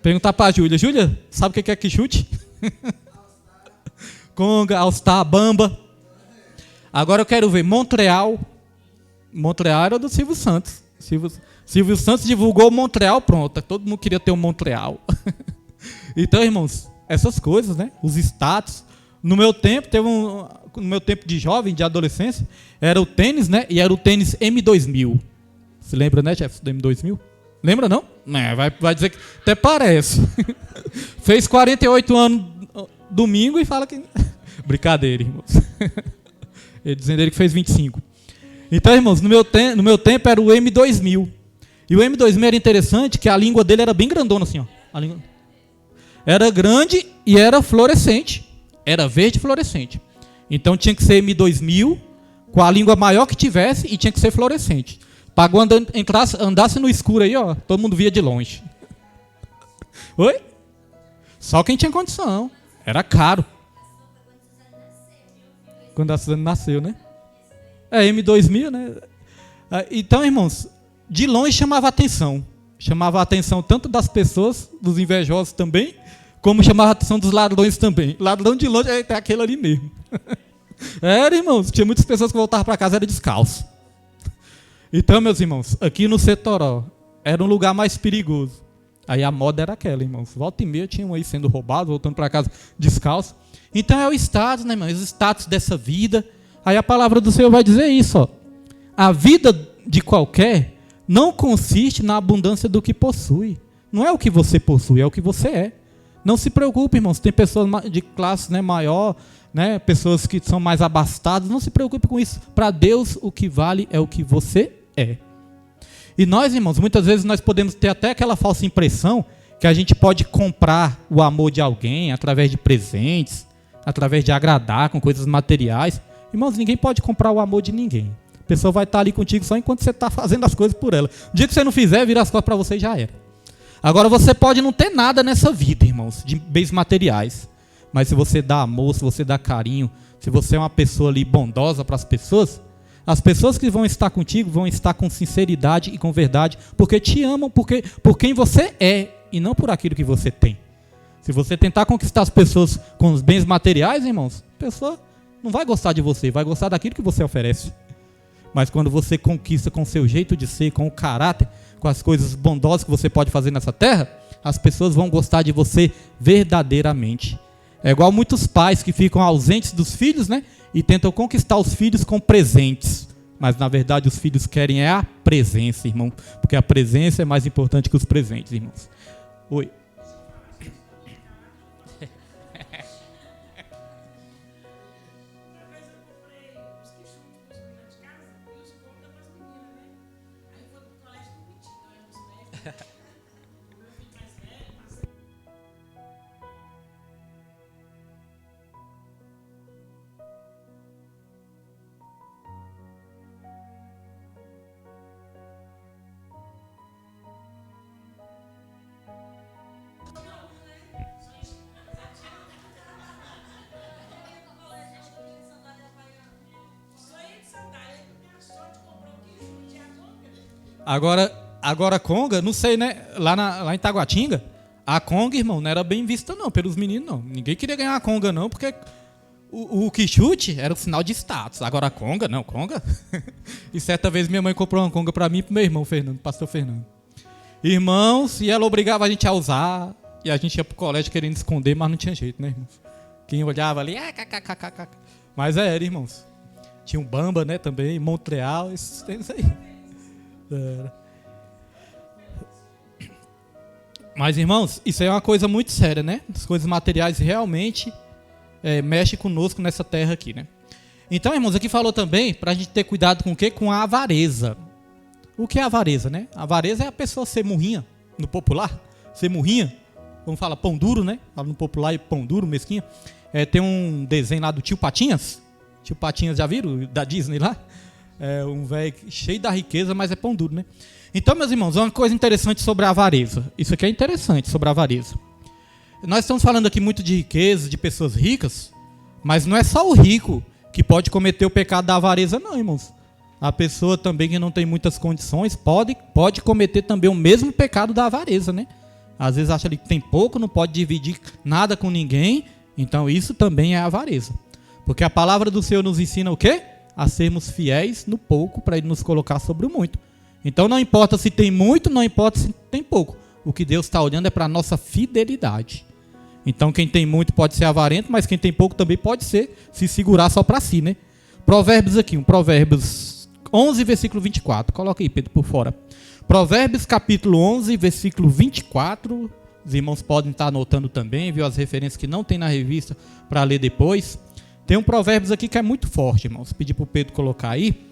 Perguntar para a Júlia. Júlia, sabe o que é quichute? Conga, All-Star, Bamba. Agora eu quero ver Montreal. Montreal era do Silvio Santos. Silvio Santos divulgou Montreal, pronto. Todo mundo queria ter um Montreal. Então, irmãos, essas coisas, né? Os status. No meu tempo, no meu tempo de jovem, de adolescência, era o tênis, né? E era o tênis M2000. Você lembra, né, Jefferson, do M2000? Lembra, não? Vai dizer que até parece. Fez 48 anos domingo e fala que... Brincadeira, irmãos. Ele dizendo ele que fez 25. Então, irmãos, no meu tempo era o M2000. E o M2000 era interessante que a língua dele era bem grandona assim, ó. A língua era grande e era fluorescente. Era verde fluorescente. Então tinha que ser M2000 com a língua maior que tivesse e tinha que ser fluorescente. Para quando andasse no escuro aí, ó, todo mundo via de longe. Oi? Só quem tinha condição. Era caro. Quando a Suzane nasceu, né? M2000, né? Então, irmãos, de longe chamava atenção. Chamava a atenção tanto das pessoas, dos invejosos também, como chamava a atenção dos ladrões também. Ladrão de longe é aquele ali mesmo. Era, irmãos, tinha muitas pessoas que voltavam para casa era descalço. Então, meus irmãos, aqui no Setoró, era um lugar mais perigoso. Aí a moda era aquela, irmãos. Volta e meia tinham aí sendo roubados, voltando para casa descalço. Então é o status, né, irmãos? O status dessa vida. Aí a palavra do Senhor vai dizer isso, ó. A vida de qualquer não consiste na abundância do que possui. Não é o que você possui, é o que você é. Não se preocupe, irmãos. Tem pessoas de classe, né, maior, né, pessoas que são mais abastadas. Não se preocupe com isso. Para Deus, o que vale é o que você é. E nós, irmãos, muitas vezes nós podemos ter até aquela falsa impressão que a gente pode comprar o amor de alguém através de presentes, através de agradar com coisas materiais. Irmãos, ninguém pode comprar o amor de ninguém. A pessoa vai estar ali contigo só enquanto você está fazendo as coisas por ela. O dia que você não fizer, vira as costas para você e já era. Agora, você pode não ter nada nessa vida, irmãos, de bens materiais. Mas se você dá amor, se você dá carinho, se você é uma pessoa ali bondosa para as pessoas que vão estar contigo vão estar com sinceridade e com verdade, porque te amam por quem você é e não por aquilo que você tem. Se você tentar conquistar as pessoas com os bens materiais, irmãos, a pessoa não vai gostar de você, vai gostar daquilo que você oferece. Mas quando você conquista com o seu jeito de ser, com o caráter, com as coisas bondosas que você pode fazer nessa terra, as pessoas vão gostar de você verdadeiramente. É igual muitos pais que ficam ausentes dos filhos, né? E tentam conquistar os filhos com presentes. Mas, na verdade, os filhos querem é a presença, irmão. Porque a presença é mais importante que os presentes, irmãos. Oi. Agora a conga, não sei, né? Lá em Taguatinga, a conga, irmão, não era bem vista não, pelos meninos não. Ninguém queria ganhar a conga não, porque o quichute era o sinal de status. Agora a conga, não, conga. E certa vez minha mãe comprou uma conga pra mim e pro meu irmão Fernando, pastor Fernando. Irmãos, e ela obrigava a gente a usar, e a gente ia pro colégio querendo esconder, mas não tinha jeito, né, irmãos? Quem olhava ali, mas era, irmãos. Tinha um Bamba, né, também, Montreal, esses tempos aí. Mas, irmãos, isso é uma coisa muito séria, né? As coisas materiais realmente mexem conosco nessa terra aqui, né? Então, irmãos, aqui falou também pra gente ter cuidado com o quê? Com a avareza. O que é avareza, né? A avareza é a pessoa ser murrinha, no popular, ser murrinha. Vamos falar pão duro, né? Fala no popular e pão duro, mesquinha. Tem um desenho lá do Tio Patinhas. Tio Patinhas, já viram? Da Disney lá. É um velho cheio da riqueza, mas é pão duro, né? Então, meus irmãos, uma coisa interessante sobre a avareza. Isso aqui é interessante sobre a avareza. Nós estamos falando aqui muito de riqueza, de pessoas ricas, mas não é só o rico que pode cometer o pecado da avareza, não, irmãos. A pessoa também que não tem muitas condições pode cometer também o mesmo pecado da avareza, né? Às vezes acha que tem pouco, não pode dividir nada com ninguém, então isso também é avareza. Porque a palavra do Senhor nos ensina o quê? A sermos fiéis no pouco, para Ele nos colocar sobre o muito. Então não importa se tem muito, não importa se tem pouco. O que Deus está olhando é para a nossa fidelidade. Então quem tem muito pode ser avarento, mas quem tem pouco também pode ser, se segurar só para si, né? Provérbios aqui, Provérbios 11, versículo 24. Coloca aí, Pedro, por fora. Provérbios capítulo 11, versículo 24. Os irmãos podem estar anotando também, viu as referências que não tem na revista para ler depois. Tem um Provérbios aqui que é muito forte, irmãos. Pedi para o Pedro colocar aí.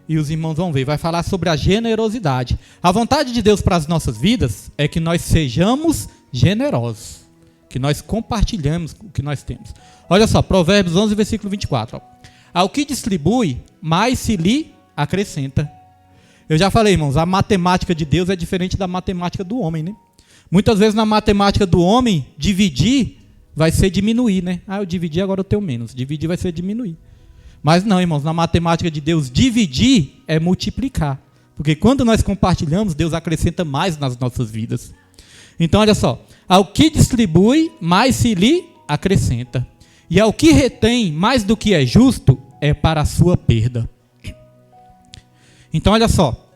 E os irmãos vão ver. Vai falar sobre a generosidade. A vontade de Deus para as nossas vidas é que nós sejamos generosos. Que nós compartilhamos o que nós temos. Olha só, Provérbios 11, versículo 24. Ó. Ao que distribui, mais se lhe acrescenta. Eu já falei, irmãos, a matemática de Deus é diferente da matemática do homem, né? Muitas vezes na matemática do homem, dividir vai ser diminuir, né? Eu dividi, agora eu tenho menos. Dividir vai ser diminuir. Mas não, irmãos, na matemática de Deus, dividir é multiplicar. Porque quando nós compartilhamos, Deus acrescenta mais nas nossas vidas. Então, olha só. Ao que distribui, mais se lhe acrescenta. E ao que retém mais do que é justo, é para a sua perda. Então, olha só.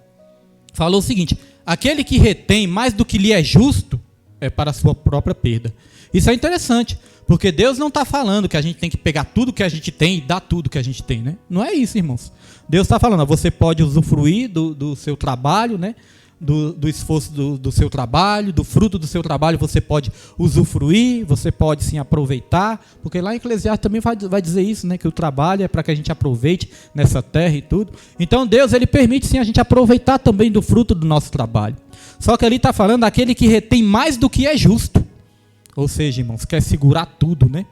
Falou o seguinte. Aquele que retém mais do que lhe é justo, é para a sua própria perda. Isso é interessante. Porque Deus não está falando que a gente tem que pegar tudo que a gente tem e dar tudo que a gente tem, né? Não é isso, irmãos. Deus está falando, você pode usufruir do seu trabalho, né? Do esforço do seu trabalho, do fruto do seu trabalho, você pode usufruir, você pode sim aproveitar, porque lá em Eclesiastes também vai dizer isso, né? Que o trabalho é para que a gente aproveite nessa terra e tudo. Então Deus, Ele permite sim a gente aproveitar também do fruto do nosso trabalho. Só que ali está falando aquele que retém mais do que é justo. Ou seja, irmãos, quer segurar tudo, né?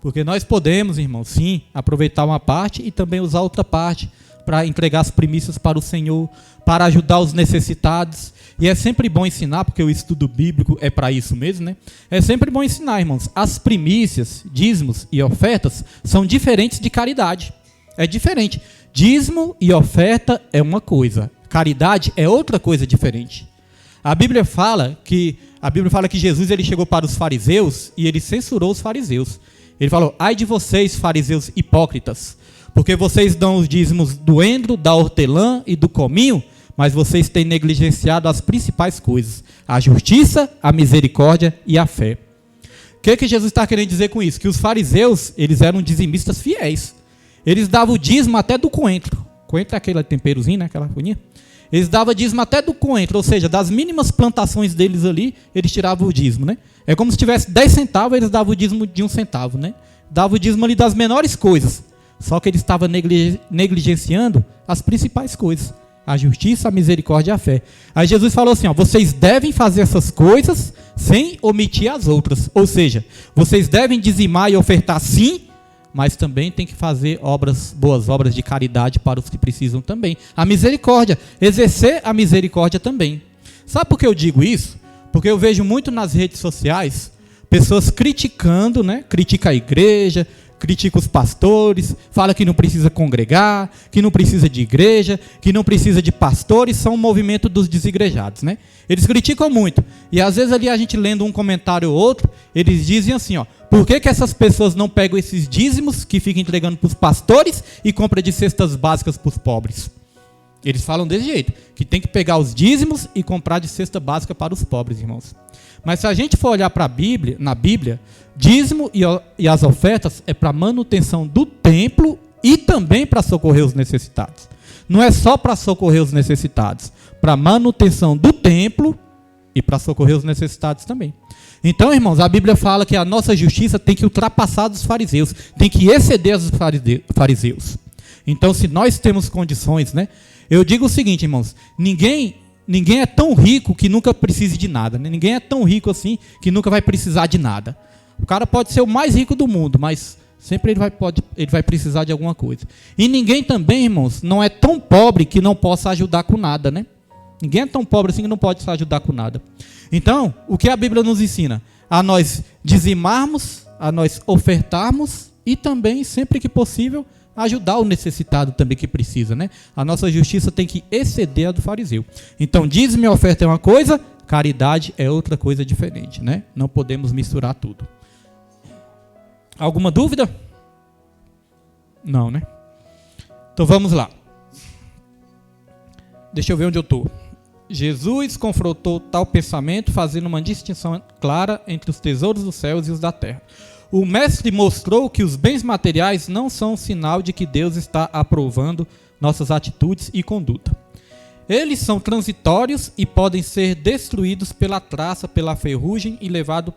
Porque nós podemos, irmãos, sim, aproveitar uma parte e também usar outra parte para entregar as primícias para o Senhor, para ajudar os necessitados. E é sempre bom ensinar, porque o estudo bíblico é para isso mesmo, né? É sempre bom ensinar, irmãos. As primícias, dízimos e ofertas são diferentes de caridade. É diferente. Dízimo e oferta é uma coisa. Caridade é outra coisa diferente. A Bíblia fala que Jesus ele chegou para os fariseus e ele censurou os fariseus. Ele falou, ai de vocês, fariseus hipócritas, Porque vocês dão os dízimos do endro, da hortelã e do cominho, mas vocês têm negligenciado as principais coisas: a justiça, a misericórdia e a fé. O que Jesus está querendo dizer com isso? Que os fariseus, eles eram dizimistas fiéis. Eles davam o dízimo até do coentro. Coentro é aquele temperozinho, né? Aquela folhinha. Eles davam dízimo até do coentro, ou seja, das mínimas plantações deles ali, eles tiravam o dízimo, né? É como se tivesse 10 centavos, eles davam o dízimo de 1 centavo, né? Davam o dízimo ali das menores coisas. Só que eles estavam negligenciando as principais coisas: a justiça, a misericórdia e a fé. Aí Jesus falou assim, ó, vocês devem fazer essas coisas sem omitir as outras. Ou seja, vocês devem dizimar e ofertar sim, mas também tem que fazer boas obras de caridade para os que precisam também. A misericórdia, exercer a misericórdia também. Sabe por que eu digo isso? Porque eu vejo muito nas redes sociais pessoas criticando, né? Critica a igreja, critica os pastores, fala que não precisa congregar, que não precisa de igreja, que não precisa de pastores, são um movimento dos desigrejados, né? Eles criticam muito. E às vezes ali a gente lendo um comentário ou outro, eles dizem assim, ó, por que essas pessoas não pegam esses dízimos que ficam entregando para os pastores e compram de cestas básicas para os pobres? Eles falam desse jeito, que tem que pegar os dízimos e comprar de cesta básica para os pobres, irmãos. Mas se a gente for olhar para a Bíblia, na Bíblia, dízimo e as ofertas é para manutenção do templo e também para socorrer os necessitados. Não é só para socorrer os necessitados, para manutenção do templo e para socorrer os necessitados também. Então, irmãos, a Bíblia fala que a nossa justiça tem que ultrapassar dos fariseus, tem que exceder os fariseus. Então, se nós temos condições, né? Eu digo o seguinte, irmãos, ninguém é tão rico que nunca precise de nada, né? Ninguém é tão rico assim que nunca vai precisar de nada. O cara pode ser o mais rico do mundo, mas sempre ele vai precisar de alguma coisa. E ninguém também, irmãos, não é tão pobre que não possa ajudar com nada, né? Ninguém é tão pobre assim que não pode se ajudar com nada. Então, o que a Bíblia nos ensina? A nós dizimarmos, a nós ofertarmos e também, sempre que possível, ajudar o necessitado também que precisa, né? A nossa justiça tem que exceder a do fariseu. Então, dízimo e oferta é uma coisa, caridade é outra coisa diferente, né? Não podemos misturar tudo. Alguma dúvida? Não, né? Então vamos lá. Deixa eu ver onde eu estou. Jesus confrontou tal pensamento, fazendo uma distinção clara entre os tesouros dos céus e os da terra. O mestre mostrou que os bens materiais não são sinal de que Deus está aprovando nossas atitudes e conduta. Eles são transitórios e podem ser destruídos pela traça, pela ferrugem e levados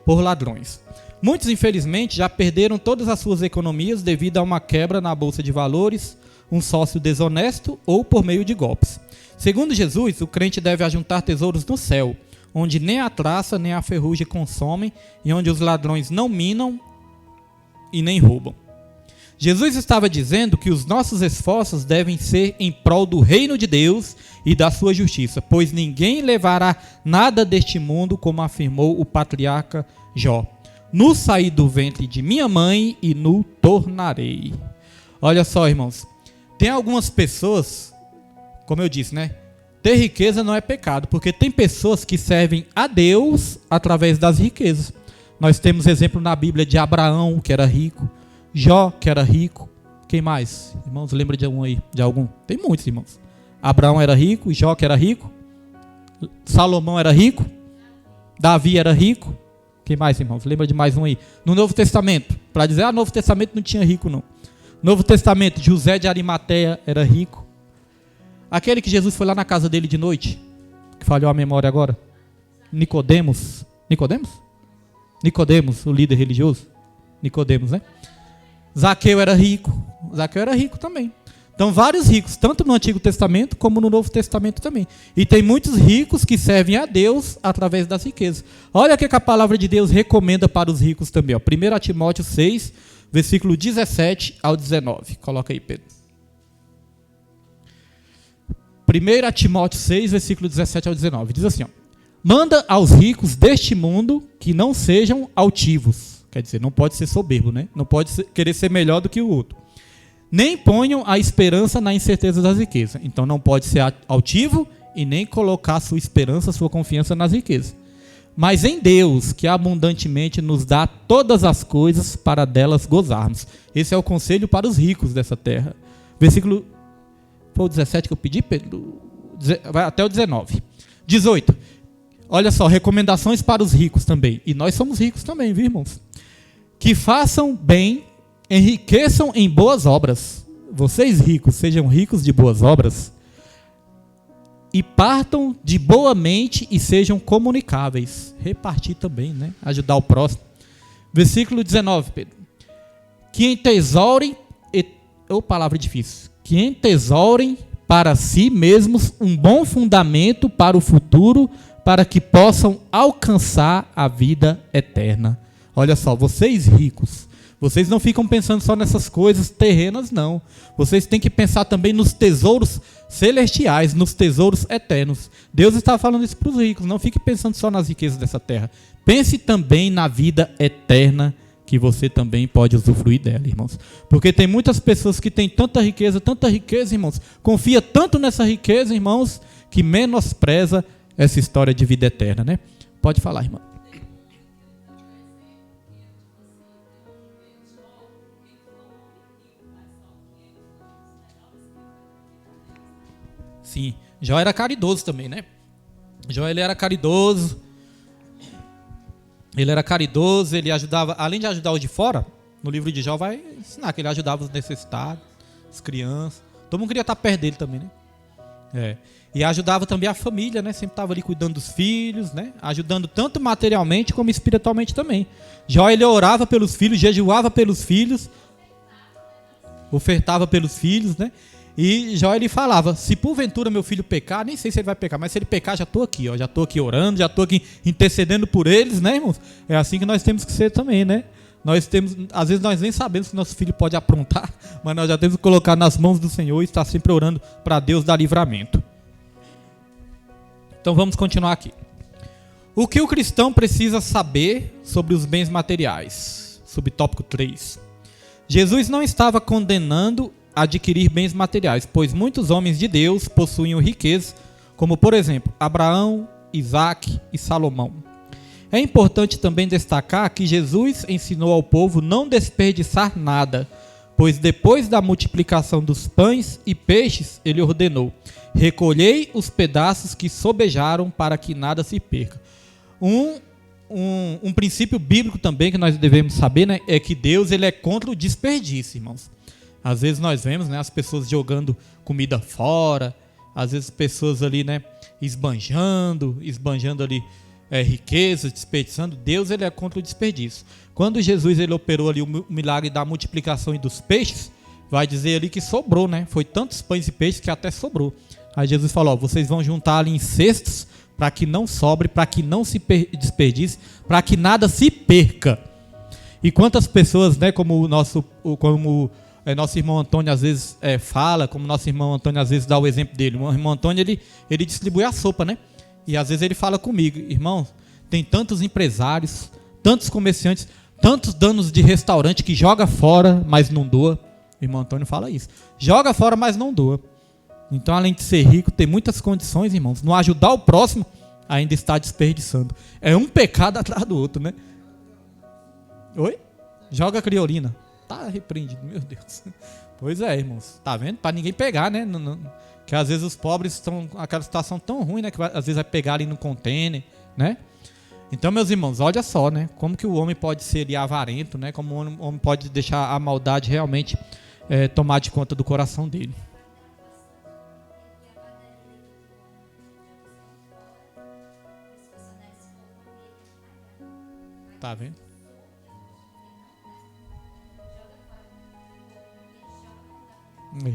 por ladrões. Muitos, infelizmente, já perderam todas as suas economias devido a uma quebra na bolsa de valores, um sócio desonesto ou por meio de golpes. Segundo Jesus, o crente deve ajuntar tesouros no céu, onde nem a traça nem a ferrugem consomem e onde os ladrões não minam e nem roubam. Jesus estava dizendo que os nossos esforços devem ser em prol do reino de Deus e da sua justiça, pois ninguém levará nada deste mundo, como afirmou o patriarca Jó. No saí do ventre de minha mãe e no tornarei. Olha só, irmãos, tem algumas pessoas, como eu disse, né? Ter riqueza não é pecado, porque tem pessoas que servem a Deus através das riquezas. Nós temos exemplo na Bíblia de Abraão, que era rico, Jó, que era rico. Quem mais? Irmãos, lembra de algum aí? De algum? Tem muitos, irmãos. Abraão era rico, Jó que era rico, Salomão era rico, Davi era rico. Quem mais, irmãos? Lembra de mais um aí? No Novo Testamento, para dizer, Novo Testamento não tinha rico, não. Novo Testamento, José de Arimateia era rico. Aquele que Jesus foi lá na casa dele de noite, que falhou a memória agora, Nicodemos, o líder religioso, Nicodemos, né? Zaqueu era rico também. Então vários ricos, tanto no Antigo Testamento como no Novo Testamento também. E tem muitos ricos que servem a Deus através das riquezas. Olha o que a palavra de Deus recomenda para os ricos também. 1 Timóteo 6, versículo 17 ao 19. Coloca aí, Pedro. 1 Timóteo 6, versículo 17 ao 19. Diz assim, ó, manda aos ricos deste mundo que não sejam altivos. Quer dizer, não pode ser soberbo, né? Não pode querer ser melhor do que o outro. Nem ponham a esperança na incerteza das riquezas. Então não pode ser altivo e nem colocar sua esperança, sua confiança nas riquezas. mas em Deus, que abundantemente nos dá todas as coisas para delas gozarmos. Esse é o conselho para os ricos dessa terra. Versículo, foi o 17 que eu pedi, Pedro? Vai até o 19. 18. Olha só, recomendações para os ricos também. E nós somos ricos também, viu, irmãos? Que façam bem, enriqueçam em boas obras. Vocês ricos, sejam ricos de boas obras. E partam de boa mente e sejam comunicáveis. Repartir também, né? Ajudar o próximo. Versículo 19, Pedro. Que entesourem, palavra difícil. Que entesourem para si mesmos um bom fundamento para o futuro, para que possam alcançar a vida eterna. Olha só, vocês ricos, vocês não ficam pensando só nessas coisas terrenas, não. Vocês têm que pensar também nos tesouros celestiais, nos tesouros eternos. Deus está falando isso para os ricos. Não fique pensando só nas riquezas dessa terra. Pense também na vida eterna, que você também pode usufruir dela, irmãos. Porque tem muitas pessoas que têm tanta riqueza, irmãos. Confia tanto nessa riqueza, irmãos, que menospreza essa história de vida eterna, né? Pode falar, irmão. Sim, Jó era caridoso também, né? Jó, ele era caridoso. Ele ajudava, além de ajudar os de fora, no livro de Jó vai ensinar que ele ajudava os necessitados, as crianças. Todo mundo queria estar perto dele também, né? E ajudava também a família, né? Sempre estava ali cuidando dos filhos, né? Ajudando tanto materialmente como espiritualmente também. Jó, ele orava pelos filhos, jejuava pelos filhos, ofertava pelos filhos, né? E Jó, ele falava, se porventura meu filho pecar, nem sei se ele vai pecar, mas se ele pecar, já estou aqui, ó, já estou aqui orando, já estou aqui intercedendo por eles, né, irmãos? É assim que nós temos que ser também, né? Às vezes nós nem sabemos que nosso filho pode aprontar, mas nós já temos que colocar nas mãos do Senhor e estar sempre orando para Deus dar livramento. Então vamos continuar aqui. O que o cristão precisa saber sobre os bens materiais? Subtópico 3. Jesus não estava condenando adquirir bens materiais, pois muitos homens de Deus possuíam riquezas, como por exemplo, Abraão, Isaac e Salomão. É importante também destacar que Jesus ensinou ao povo não desperdiçar nada, pois depois da multiplicação dos pães e peixes, ele ordenou: recolhei os pedaços que sobejaram para que nada se perca. Um princípio bíblico também que nós devemos saber, né, é que Deus, ele é contra o desperdício, irmãos. Às vezes nós vemos, né, as pessoas jogando comida fora, às vezes pessoas ali, né, esbanjando ali riqueza, desperdiçando. Deus, ele é contra o desperdício. Quando Jesus, ele operou ali o milagre da multiplicação e dos peixes, vai dizer ali que sobrou, né? Foi tantos pães e peixes que até sobrou. Aí Jesus falou, ó, vocês vão juntar ali em cestos para que não sobre, para que não se desperdice, para que nada se perca. E quantas pessoas, né, como o nosso irmão Antônio às vezes fala, como nosso irmão Antônio às vezes dá o exemplo dele. O irmão Antônio, ele distribui a sopa, né? E às vezes ele fala comigo, irmão, tem tantos empresários, tantos comerciantes, tantos donos de restaurante que joga fora, mas não doa. O irmão Antônio fala isso. Joga fora, mas não doa. Então, além de ser rico, tem muitas condições, irmãos. Não ajudar o próximo, ainda está desperdiçando. É um pecado atrás do outro, né? Oi? Joga criolina. Tá repreendido, meu Deus. Pois é, irmãos. Tá vendo? Para ninguém pegar, né? Que às vezes os pobres estão aquela situação tão ruim, né? Que às vezes vai pegar ali no container, né? Então, meus irmãos, olha só, né? Como que o homem pode ser ali avarento, né? Como o homem pode deixar a maldade realmente tomar de conta do coração dele. Tá vendo?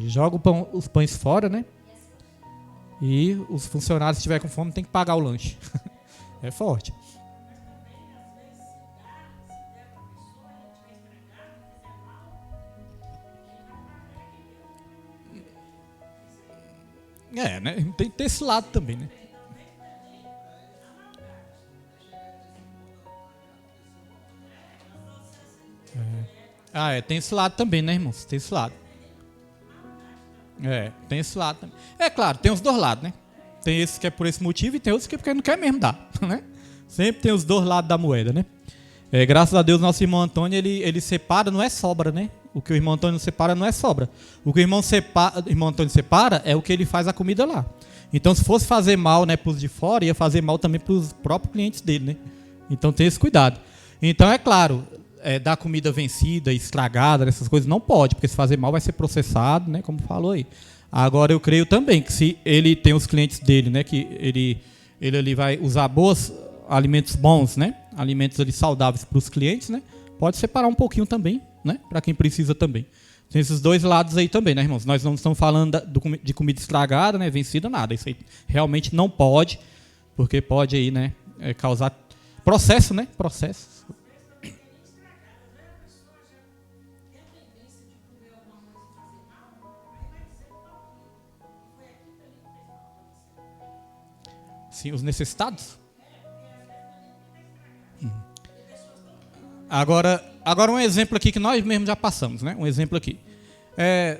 Joga os pães fora, né? E os funcionários, se tiver com fome, tem que pagar o lanche. É forte. Né? Tem que ter esse lado também, né? Tem esse lado também, né, irmãos? Tem esse lado. Tem esse lado também. É claro, tem os dois lados, né? Tem esse que é por esse motivo e tem outros que é porque não quer mesmo dar, né? Sempre tem os dois lados da moeda, né? Graças a Deus, nosso irmão Antônio, ele separa, não é sobra, né? O que o irmão Antônio separa não é sobra. O que o irmão Antônio separa é o que ele faz a comida lá. Então, se fosse fazer mal, né, para os de fora, ia fazer mal também para os próprios clientes dele, né? Então, tem esse cuidado. Então, é claro, dar comida vencida, estragada, essas coisas, não pode, porque se fazer mal vai ser processado, né? Como falou aí. Agora, eu creio também que se ele tem os clientes dele, né, que ele ali vai usar alimentos bons, né? Alimentos ali saudáveis para os clientes, né? Pode separar um pouquinho também, né? Para quem precisa também. Tem esses dois lados aí também, né, irmãos? Nós não estamos falando de comida estragada, né? Vencida, nada. Isso aí realmente não pode, porque pode aí, né? Causar processo, né? Processo. Sim, os necessitados? Agora um exemplo aqui que nós mesmos já passamos, né? Um exemplo aqui.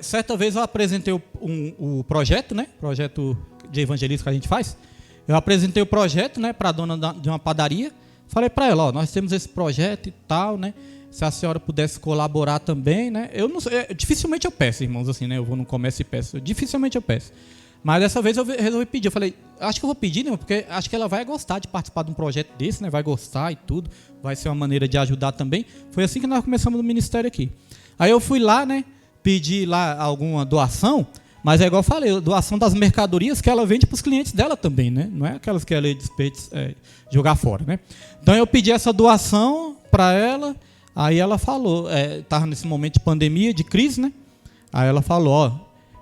Certa vez eu apresentei o projeto, né? Projeto de evangelismo que a gente faz. Eu apresentei o projeto, né, para a dona de uma padaria. Falei para ela, ó, nós temos esse projeto e tal, né? Se a senhora pudesse colaborar também, né? Eu não sei, dificilmente eu peço, irmãos, assim, né? Eu vou no comércio e peço. Dificilmente eu peço. Mas dessa vez eu resolvi pedir. Eu falei, acho que eu vou pedir, né? Porque acho que ela vai gostar de participar de um projeto desse, né? Vai gostar e tudo. Vai ser uma maneira de ajudar também. Foi assim que nós começamos no ministério aqui. Aí eu fui lá, né? Pedi lá alguma doação. Mas é igual eu falei, doação das mercadorias que ela vende para os clientes dela também, né? Não é aquelas que ela jogar fora, né? Então eu pedi essa doação para ela. Aí ela falou, estava nesse momento de pandemia, de crise, né? Aí ela falou, ó,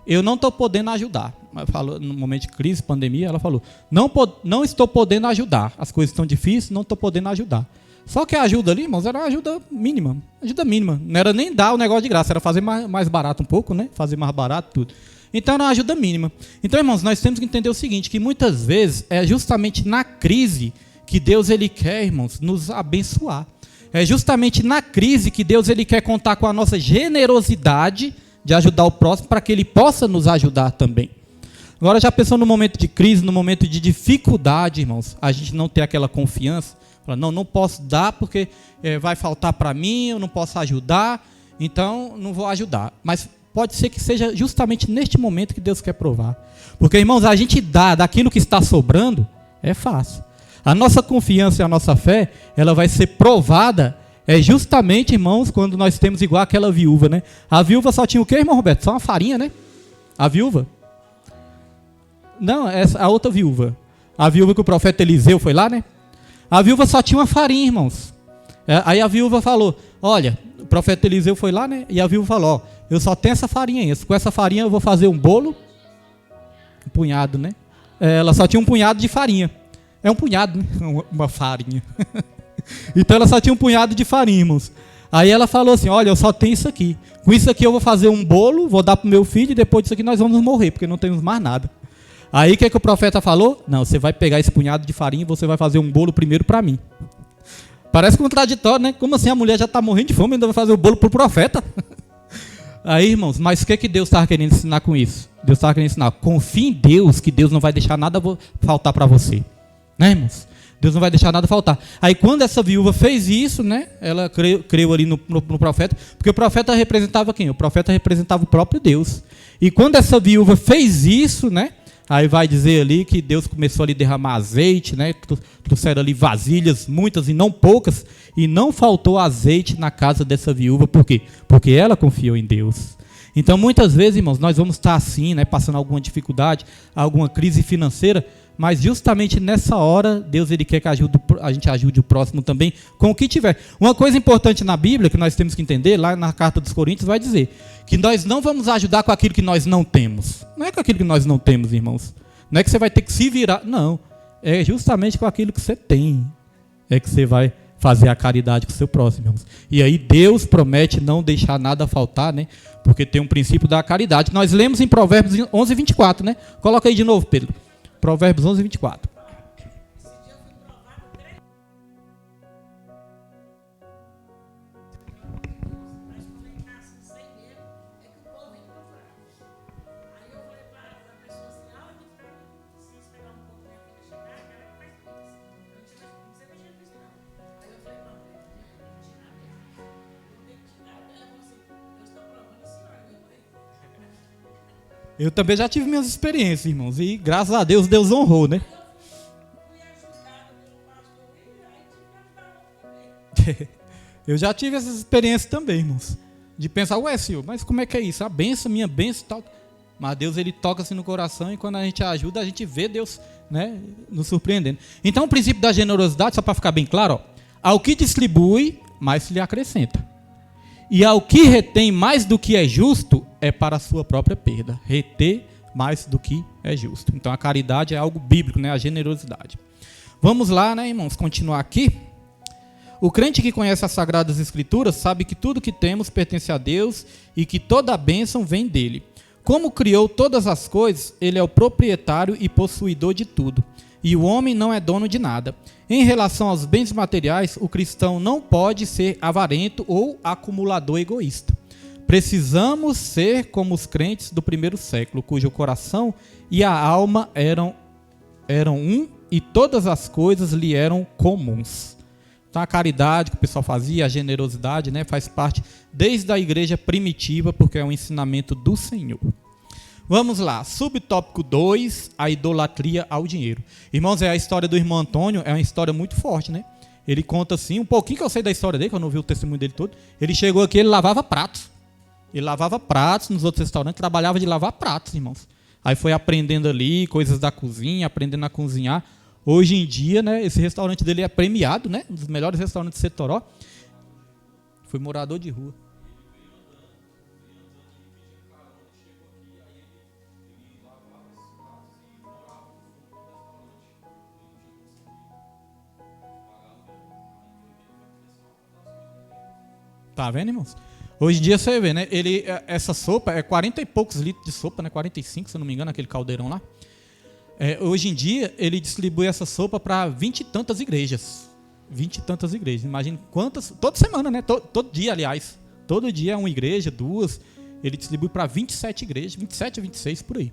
eu não estou podendo ajudar. Falou, no momento de crise, pandemia, ela falou, não estou podendo ajudar. As coisas estão difíceis, não estou podendo ajudar. Só que a ajuda ali, irmãos, era uma ajuda mínima. Ajuda mínima. Não era nem dar o negócio de graça, era fazer mais barato um pouco, né? Fazer mais barato tudo. Então era uma ajuda mínima. Então, irmãos, nós temos que entender o seguinte, que muitas vezes é justamente na crise que Deus ele quer, irmãos, nos abençoar. É justamente na crise que Deus ele quer contar com a nossa generosidade de ajudar o próximo para que ele possa nos ajudar também. Agora, já pensou no momento de crise, no momento de dificuldade, irmãos, a gente não ter aquela confiança, fala, não posso dar porque vai faltar para mim, eu não posso ajudar, então não vou ajudar. Mas pode ser que seja justamente neste momento que Deus quer provar. Porque, irmãos, a gente dá daquilo que está sobrando, é fácil. A nossa confiança e a nossa fé, ela vai ser provada, justamente, irmãos, quando nós temos igual aquela viúva, né? A viúva só tinha o quê, irmão Roberto? Só uma farinha, né? A viúva. Não, a outra viúva. A viúva que o profeta Eliseu foi lá, né? A viúva só tinha uma farinha, irmãos. Aí a viúva falou, olha, o profeta Eliseu foi lá, né? E a viúva falou, ó, eu só tenho essa farinha aí. Com essa farinha eu vou fazer um bolo. Um punhado, né? Ela só tinha um punhado de farinha. É um punhado, né? Uma farinha. Então ela só tinha um punhado de farinha, irmãos. Aí ela falou assim, olha, eu só tenho isso aqui. Com isso aqui eu vou fazer um bolo, vou dar para o meu filho e depois disso aqui nós vamos morrer, porque não temos mais nada. Aí o que o profeta falou? Não, você vai pegar esse punhado de farinha e você vai fazer um bolo primeiro para mim. Parece contraditório, né? Como assim a mulher já está morrendo de fome e ainda vai fazer o bolo para o profeta? Aí, irmãos, mas o que Deus estava querendo ensinar com isso? Deus estava querendo ensinar, confie em Deus, que Deus não vai deixar nada faltar para você. Né, irmãos? Deus não vai deixar nada faltar. Aí quando essa viúva fez isso, né? Ela creu ali no profeta, porque o profeta representava quem? O profeta representava o próprio Deus. E quando essa viúva fez isso, né? Aí vai dizer ali que Deus começou ali a derramar azeite, né? Trouxeram ali vasilhas, muitas e não poucas, e não faltou azeite na casa dessa viúva. Por quê? Porque ela confiou em Deus. Então, muitas vezes, irmãos, nós vamos estar assim, né? Passando alguma dificuldade, alguma crise financeira, mas justamente nessa hora, Deus ele quer que a gente ajude o próximo também com o que tiver. Uma coisa importante na Bíblia, que nós temos que entender, lá na carta dos Coríntios, vai dizer que nós não vamos ajudar com aquilo que nós não temos. Não é com aquilo que nós não temos, irmãos. Não é que você vai ter que se virar, não. É justamente com aquilo que você tem. É que você vai fazer a caridade com o seu próximo, irmãos. E aí Deus promete não deixar nada faltar, né? Porque tem um princípio da caridade. Nós lemos em Provérbios 11, 24, né? Coloca aí de novo, Pedro. Provérbios 11, 24. Eu também já tive minhas experiências, irmãos. E graças a Deus, Deus honrou, né? Eu já tive essas experiências também, irmãos. De pensar, ué, Senhor, mas como é que é isso? A benção, minha benção e tal. Mas Deus, ele toca assim no coração e quando a gente ajuda, a gente vê Deus, né, nos surpreendendo. Então, o princípio da generosidade, só para ficar bem claro, ó, ao que distribui, mais se lhe acrescenta. E ao que retém mais do que é justo, é para a sua própria perda. Reter mais do que é justo. Então, a caridade é algo bíblico, né, a generosidade. Vamos lá, né, irmãos, continuar aqui. O crente que conhece as Sagradas Escrituras sabe que tudo que temos pertence a Deus e que toda a bênção vem dele. Como criou todas as coisas, ele é o proprietário e possuidor de tudo. E o homem não é dono de nada. Em relação aos bens materiais, o cristão não pode ser avarento ou acumulador egoísta. Precisamos ser como os crentes do primeiro século, cujo coração e a alma eram um e todas as coisas lhe eram comuns. Então a caridade que o pessoal fazia, a generosidade, né, faz parte desde a igreja primitiva, porque é um ensinamento do Senhor. Vamos lá, subtópico 2, a idolatria ao dinheiro. Irmãos, a história do irmão Antônio é uma história muito forte, né? Ele conta assim, um pouquinho que eu sei da história dele, que eu não vi o testemunho dele todo. Ele chegou aqui, ele lavava pratos. Ele lavava pratos nos outros restaurantes, trabalhava de lavar pratos, irmãos. Aí foi aprendendo ali, coisas da cozinha, aprendendo a cozinhar. Hoje em dia, né, esse restaurante dele é premiado, né? Um dos melhores restaurantes de Setoró. Foi morador de rua. Tá vendo, irmãos? Hoje em dia você vê, né? Essa sopa é 40 e poucos litros de sopa, né? 45, se eu não me engano, aquele caldeirão lá. Hoje em dia, ele distribui essa sopa para 20 e tantas igrejas. 20 e tantas igrejas. Imagina quantas... Toda semana, né? Todo dia, aliás. Todo dia é uma igreja, duas. Ele distribui para 27 igrejas. 27 a 26, por aí.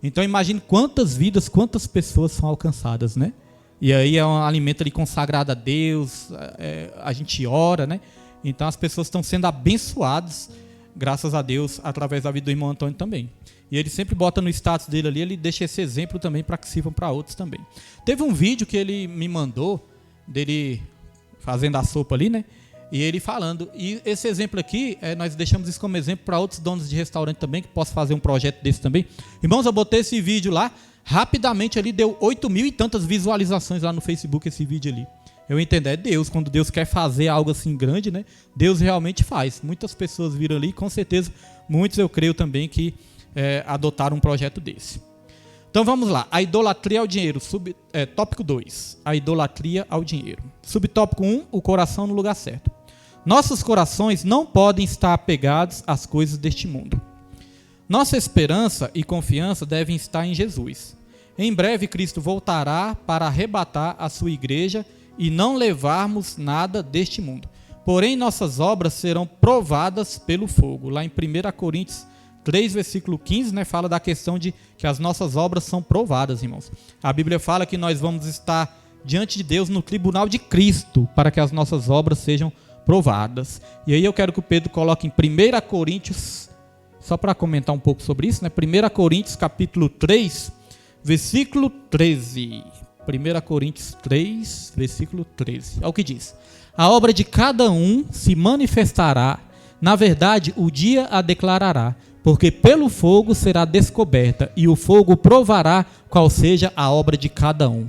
Então, imagine quantas vidas, quantas pessoas são alcançadas, né? E aí é um alimento ali consagrado a Deus. A gente ora, né? Então, as pessoas estão sendo abençoadas, graças a Deus, através da vida do irmão Antônio também. E ele sempre bota no status dele ali, ele deixa esse exemplo também para que sirvam para outros também. Teve um vídeo que ele me mandou, dele fazendo a sopa ali, né? E ele falando. E esse exemplo aqui, nós deixamos isso como exemplo para outros donos de restaurante também, que possam fazer um projeto desse também. Irmãos, eu botei esse vídeo lá, rapidamente ali deu 8.000 e tantas visualizações lá no Facebook, esse vídeo ali. Eu entendo, é Deus, quando Deus quer fazer algo assim grande, né? Deus realmente faz. Muitas pessoas viram ali, com certeza, muitos eu creio também que adotaram um projeto desse. Então vamos lá, a idolatria ao dinheiro, tópico 2, a idolatria ao dinheiro. Subtópico 1, o coração no lugar certo. Nossos corações não podem estar apegados às coisas deste mundo. Nossa esperança e confiança devem estar em Jesus. Em breve Cristo voltará para arrebatar a sua igreja e não levarmos nada deste mundo. Porém, nossas obras serão provadas pelo fogo. Lá em 1 Coríntios 3, versículo 15, né, fala da questão de que as nossas obras são provadas, irmãos. A Bíblia fala que nós vamos estar diante de Deus no tribunal de Cristo para que as nossas obras sejam provadas. E aí eu quero que o Pedro coloque em 1 Coríntios, só para comentar um pouco sobre isso, né? 1 Coríntios capítulo 3, versículo 13. 1 Coríntios 3, versículo 13. É o que diz. A obra de cada um se manifestará, na verdade o dia a declarará, porque pelo fogo será descoberta, e o fogo provará qual seja a obra de cada um.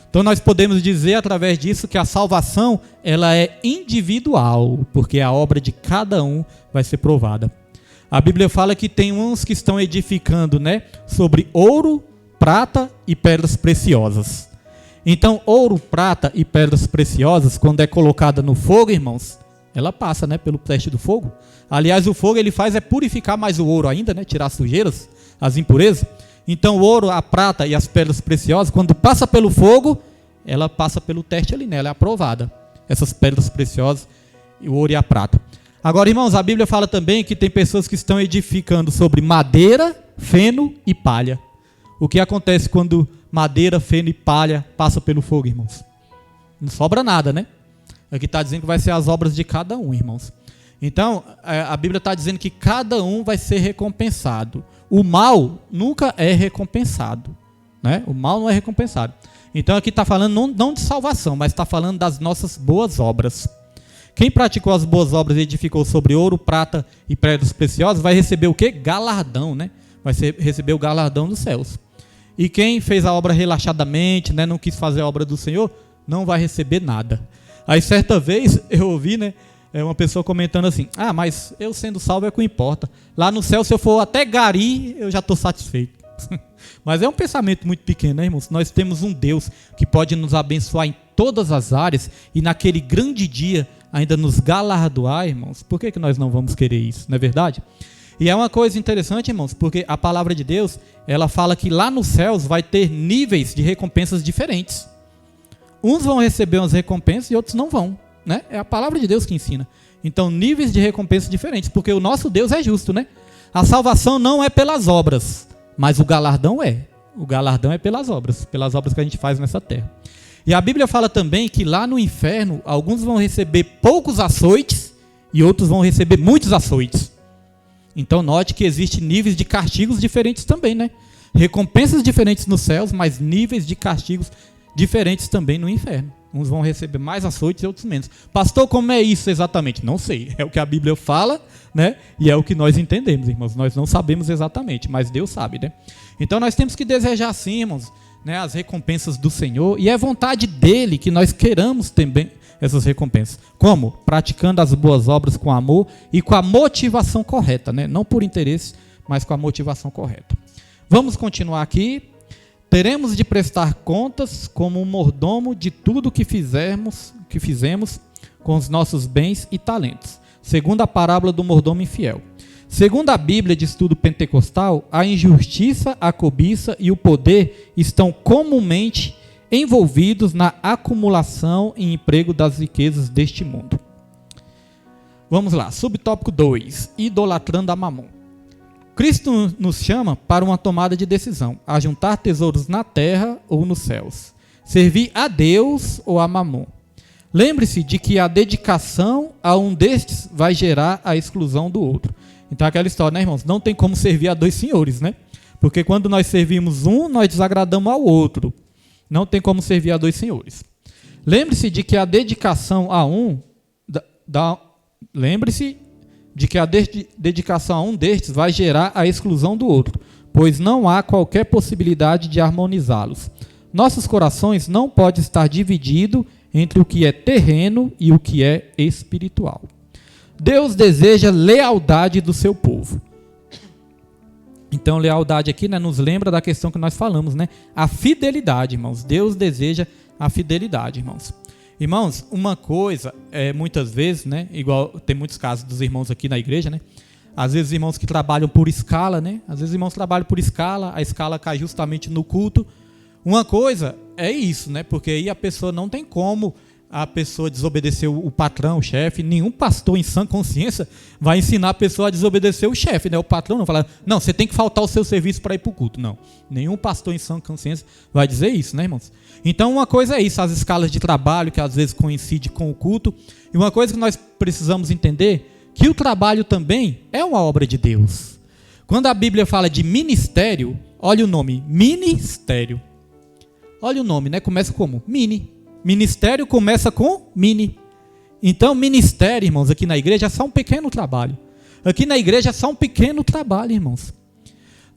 Então nós podemos dizer através disso que a salvação ela é individual, porque a obra de cada um vai ser provada. A Bíblia fala que tem uns que estão edificando, né, sobre ouro, prata e pedras preciosas. Então, ouro, prata e pedras preciosas, quando é colocada no fogo, irmãos, ela passa, né, pelo teste do fogo. Aliás, o fogo ele faz purificar mais o ouro ainda, né, tirar as sujeiras, as impurezas. Então, o ouro, a prata e as pedras preciosas, quando passa pelo fogo, ela passa pelo teste ali, né, ela é aprovada. Essas pedras preciosas, o ouro e a prata. Agora, irmãos, a Bíblia fala também que tem pessoas que estão edificando sobre madeira, feno e palha. O que acontece quando madeira, feno e palha passa pelo fogo, irmãos? Não sobra nada, né? Aqui está dizendo que vai ser as obras de cada um, irmãos. Então, a Bíblia está dizendo que cada um vai ser recompensado. O mal nunca é recompensado, né? O mal não é recompensado. Então, aqui está falando não de salvação, mas está falando das nossas boas obras. Quem praticou as boas obras e edificou sobre ouro, prata e pedras preciosas vai receber o quê? Galardão, né? Vai receber o galardão dos céus. E quem fez a obra relaxadamente, né, não quis fazer a obra do Senhor, não vai receber nada. Aí, certa vez, eu ouvi, né, uma pessoa comentando assim: ah, mas eu sendo salvo é o que importa. Lá no céu, se eu for até gari, eu já estou satisfeito. Mas é um pensamento muito pequeno, né, irmãos? Nós temos um Deus que pode nos abençoar em todas as áreas e naquele grande dia ainda nos galardoar, irmãos. Por que nós não vamos querer isso, não é verdade? E é uma coisa interessante, irmãos, porque a palavra de Deus, ela fala que lá nos céus vai ter níveis de recompensas diferentes. Uns vão receber umas recompensas e outros não vão, né? É a palavra de Deus que ensina. Então, níveis de recompensas diferentes, porque o nosso Deus é justo, né? A salvação não é pelas obras, mas o galardão é. O galardão é pelas obras que a gente faz nessa terra. E a Bíblia fala também que lá no inferno, alguns vão receber poucos açoites e outros vão receber muitos açoites. Então note que existem níveis de castigos diferentes também, né? Recompensas diferentes nos céus, mas níveis de castigos diferentes também no inferno. Uns vão receber mais açoites e outros menos. Pastor, como é isso exatamente? Não sei. É o que a Bíblia fala, né? E é o que nós entendemos, irmãos. Nós não sabemos exatamente, mas Deus sabe, né? Então nós temos que desejar sim, irmãos, né, as recompensas do Senhor. E é vontade dele que nós queiramos também essas recompensas. Como? Praticando as boas obras com amor e com a motivação correta, né? Não por interesse, mas com a motivação correta. Vamos continuar aqui. Teremos de prestar contas como um mordomo de tudo que fizemos com os nossos bens e talentos, segundo a parábola do mordomo infiel. Segundo a Bíblia de Estudo Pentecostal, a injustiça, a cobiça e o poder estão comumente envolvidos na acumulação e emprego das riquezas deste mundo. Vamos lá, subtópico 2, idolatrando a Mamon. Cristo nos chama para uma tomada de decisão, a juntar tesouros na terra ou nos céus, servir a Deus ou a Mamon. Lembre-se de que a dedicação a um destes vai gerar a exclusão do outro. Então aquela história, né, irmãos? Não tem como servir a dois senhores, né? Porque quando nós servimos um, nós desagradamos ao outro. Não tem como servir a dois senhores. Lembre-se de que a dedicação a um dedicação a um destes vai gerar a exclusão do outro, pois não há qualquer possibilidade de harmonizá-los. Nossos corações não podem estar divididos entre o que é terreno e o que é espiritual. Deus deseja lealdade do seu povo. Então, lealdade aqui, né, nos lembra da questão que nós falamos, né? A fidelidade, irmãos. Deus deseja a fidelidade, irmãos. Irmãos, uma coisa, muitas vezes, né, igual tem muitos casos dos irmãos aqui na igreja, né? Às vezes irmãos que trabalham por escala, né? Às vezes irmãos trabalham por escala, a escala cai justamente no culto. Uma coisa é isso, né? Porque aí a pessoa não tem como a pessoa desobedecer o patrão, o chefe. Nenhum pastor em sã consciência vai ensinar a pessoa a desobedecer o chefe, né? O patrão não fala, não, você tem que faltar o seu serviço para ir para o culto. Não, nenhum pastor em sã consciência vai dizer isso, né, irmãos? Então uma coisa é isso, as escalas de trabalho que às vezes coincidem com o culto. E uma coisa que nós precisamos entender, que o trabalho também é uma obra de Deus. Quando a Bíblia fala de ministério, olha o nome, ministério. Olha o nome, né? Começa como? Mini. Ministério começa com mini. Então, ministério, irmãos, aqui na igreja é só um pequeno trabalho. Aqui na igreja é só um pequeno trabalho, irmãos.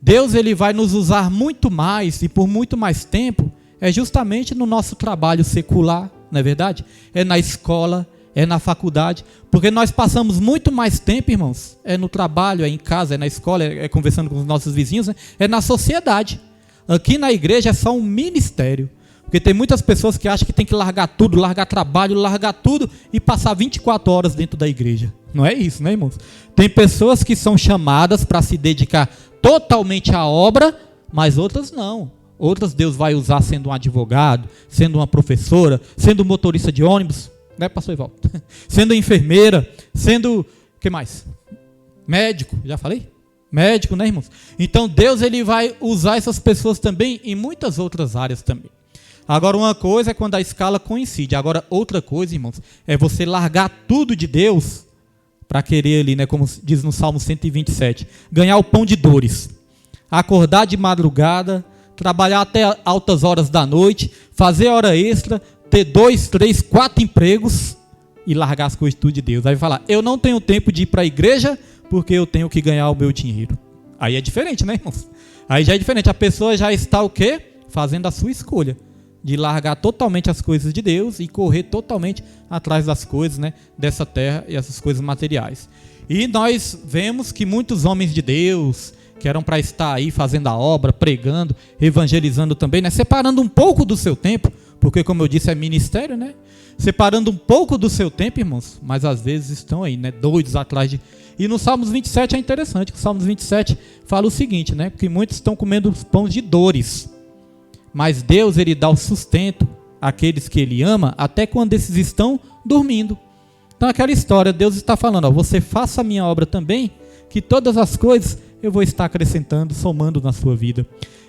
Deus, ele vai nos usar muito mais e por muito mais tempo, é justamente no nosso trabalho secular, não é verdade? É na escola, é na faculdade, porque nós passamos muito mais tempo, irmãos, é no trabalho, é em casa, é na escola, é conversando com os nossos vizinhos, né? É na sociedade. Aqui na igreja é só um ministério. Porque tem muitas pessoas que acham que tem que largar tudo, largar trabalho, largar tudo e passar 24 horas dentro da igreja. Não é isso, né, irmãos? Tem pessoas que são chamadas para se dedicar totalmente à obra, mas outras não. Outras Deus vai usar sendo um advogado, sendo uma professora, sendo motorista de ônibus, né, pastor Ivaldo? Sendo enfermeira, sendo, o que mais? Médico, já falei? Médico, né, irmãos? Então Deus, ele vai usar essas pessoas também em muitas outras áreas também. Agora, uma coisa é quando a escala coincide. Agora, outra coisa, irmãos, é você largar tudo de Deus para querer ali, né, como diz no Salmo 127, ganhar o pão de dores, acordar de madrugada, trabalhar até altas horas da noite, fazer hora extra, ter 2, 3, 4 empregos e largar as coisas tudo de Deus. Aí vai falar, eu não tenho tempo de ir para a igreja porque eu tenho que ganhar o meu dinheiro. Aí é diferente, né, irmãos? Aí já é diferente, a pessoa já está o quê? Fazendo a sua escolha de largar totalmente as coisas de Deus e correr totalmente atrás das coisas, né, dessa terra e essas coisas materiais. E nós vemos que muitos homens de Deus, que eram para estar aí fazendo a obra, pregando, evangelizando também, né, separando um pouco do seu tempo, porque como eu disse é ministério, né, separando um pouco do seu tempo, irmãos, mas às vezes estão aí, né, doidos atrás de... E no Salmos 27 é interessante, que o Salmos 27 fala o seguinte, né, que muitos estão comendo pão de dores, mas Deus, ele dá o sustento àqueles que ele ama, até quando esses estão dormindo. Então aquela história, Deus está falando, ó, você faça a minha obra também, que todas as coisas eu vou estar acrescentando, somando na sua vida.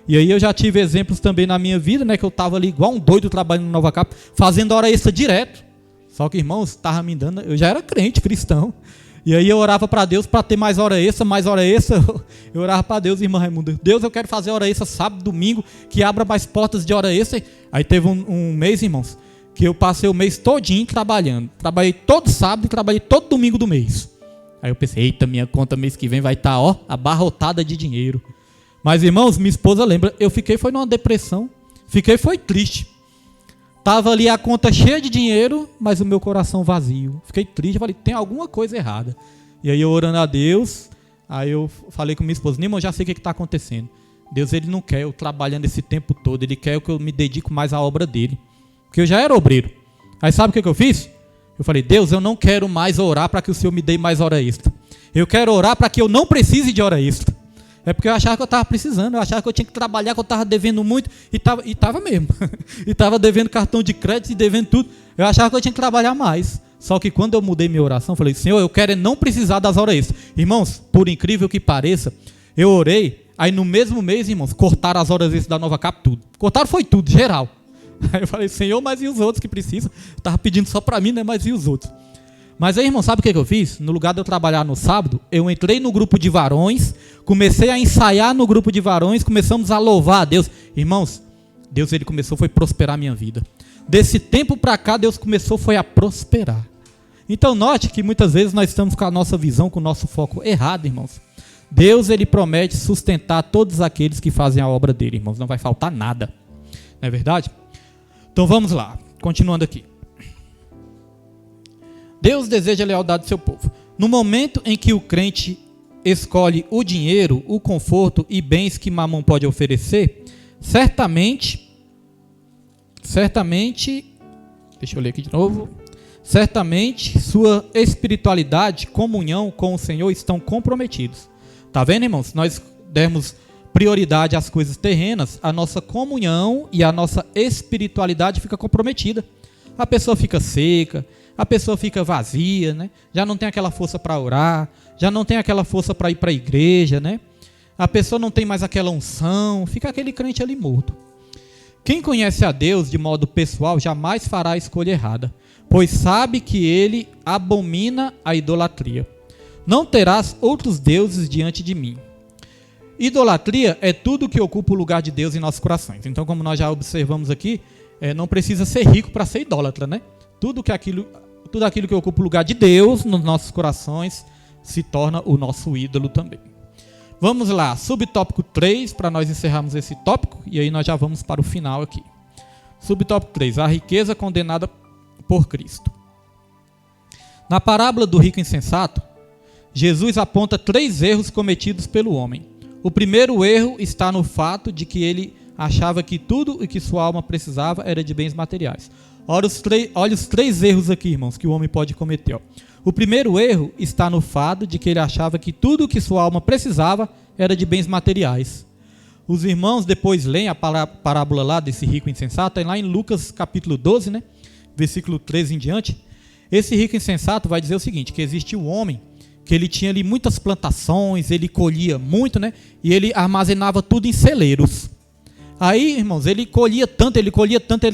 E aí eu já tive exemplos também na minha vida, né, que eu estava ali igual um doido trabalhando no Nova Cap, fazendo hora extra direto. Só que, irmãos, estava me dando, eu já era crente, cristão. E aí eu orava para Deus para ter mais hora extra. Eu orava para Deus, irmã Raimunda, Deus, eu quero fazer hora extra sábado, domingo, que abra mais portas de hora extra. Aí teve um mês, irmãos, que eu passei o mês todinho trabalhando. Trabalhei todo sábado e trabalhei todo domingo do mês. Aí eu pensei, eita, minha conta mês que vem vai estar, ó, abarrotada de dinheiro. Mas, irmãos, minha esposa lembra, eu fiquei, foi numa depressão, foi triste. Tava ali a conta cheia de dinheiro, mas o meu coração vazio. Fiquei triste, falei, tem alguma coisa errada. E aí eu orando a Deus, aí eu falei com minha esposa, Nima, eu já sei o que está acontecendo. Deus, ele não quer eu trabalhando esse tempo todo, ele quer que eu me dedique mais à obra dele. Porque eu já era obreiro. Aí sabe o que eu fiz? Eu falei, Deus, eu não quero mais orar para que o Senhor me dê mais hora extra. Eu quero orar para que eu não precise de hora extra. É porque eu achava que eu estava precisando, eu achava que eu tinha que trabalhar, que eu estava devendo muito, e estava mesmo. E estava devendo cartão de crédito e devendo tudo. Eu achava que eu tinha que trabalhar mais. Só que quando eu mudei minha oração, eu falei, Senhor, eu quero não precisar das horas extras. Irmãos, por incrível que pareça, eu orei, aí no mesmo mês, irmãos, cortaram as horas extras da Nova Cap tudo. Cortaram foi tudo, geral. Aí eu falei, Senhor, mas e os outros que precisam? Eu estava pedindo só para mim, né? Mas e os outros? Mas aí, irmão, sabe o que eu fiz? No lugar de eu trabalhar no sábado, eu entrei no grupo de varões, comecei a ensaiar no grupo de varões, começamos a louvar a Deus. Irmãos, Deus, ele começou foi prosperar a minha vida. Desse tempo para cá, Deus começou foi a prosperar. Então note que muitas vezes nós estamos com a nossa visão, com o nosso foco errado, irmãos. Deus, ele promete sustentar todos aqueles que fazem a obra dele, irmãos. Não vai faltar nada. Não é verdade? Então vamos lá, continuando aqui. Deus deseja a lealdade do seu povo. No momento em que o crente escolhe o dinheiro, o conforto e bens que Mamon pode oferecer, certamente, deixa eu ler aqui de novo, certamente sua espiritualidade, comunhão com o Senhor estão comprometidos. Tá vendo, irmãos? Se nós dermos prioridade às coisas terrenas, a nossa comunhão e a nossa espiritualidade fica comprometida. A pessoa fica seca, a pessoa fica vazia, né? Já não tem aquela força para orar, já não tem aquela força para ir para a igreja, né? A pessoa não tem mais aquela unção, fica aquele crente ali morto. Quem conhece a Deus de modo pessoal jamais fará a escolha errada, pois sabe que ele abomina a idolatria. Não terás outros deuses diante de mim. Idolatria é tudo que ocupa o lugar de Deus em nossos corações. Então, como nós já observamos aqui, não precisa ser rico para ser idólatra, né? Tudo aquilo que ocupa o lugar de Deus nos nossos corações se torna o nosso ídolo também. Vamos lá, subtópico 3, para nós encerrarmos esse tópico, e aí nós já vamos para o final aqui. Subtópico 3, a riqueza condenada por Cristo. Na parábola do rico insensato, Jesus aponta 3 erros cometidos pelo homem. O primeiro erro está no fato de que ele achava que tudo o que sua alma precisava era de bens materiais. Olha os 3 erros aqui, irmãos, que o homem pode cometer. Ó. O primeiro erro está no fato de que ele achava que tudo o que sua alma precisava era de bens materiais. Os irmãos depois leem a parábola lá desse rico insensato, lá em Lucas capítulo 12, né? Versículo 13 em diante. Esse rico insensato vai dizer o seguinte, que existe um homem que ele tinha ali muitas plantações, ele colhia muito, né? E ele armazenava tudo em celeiros. Aí, irmãos, ele colhia tanto, ele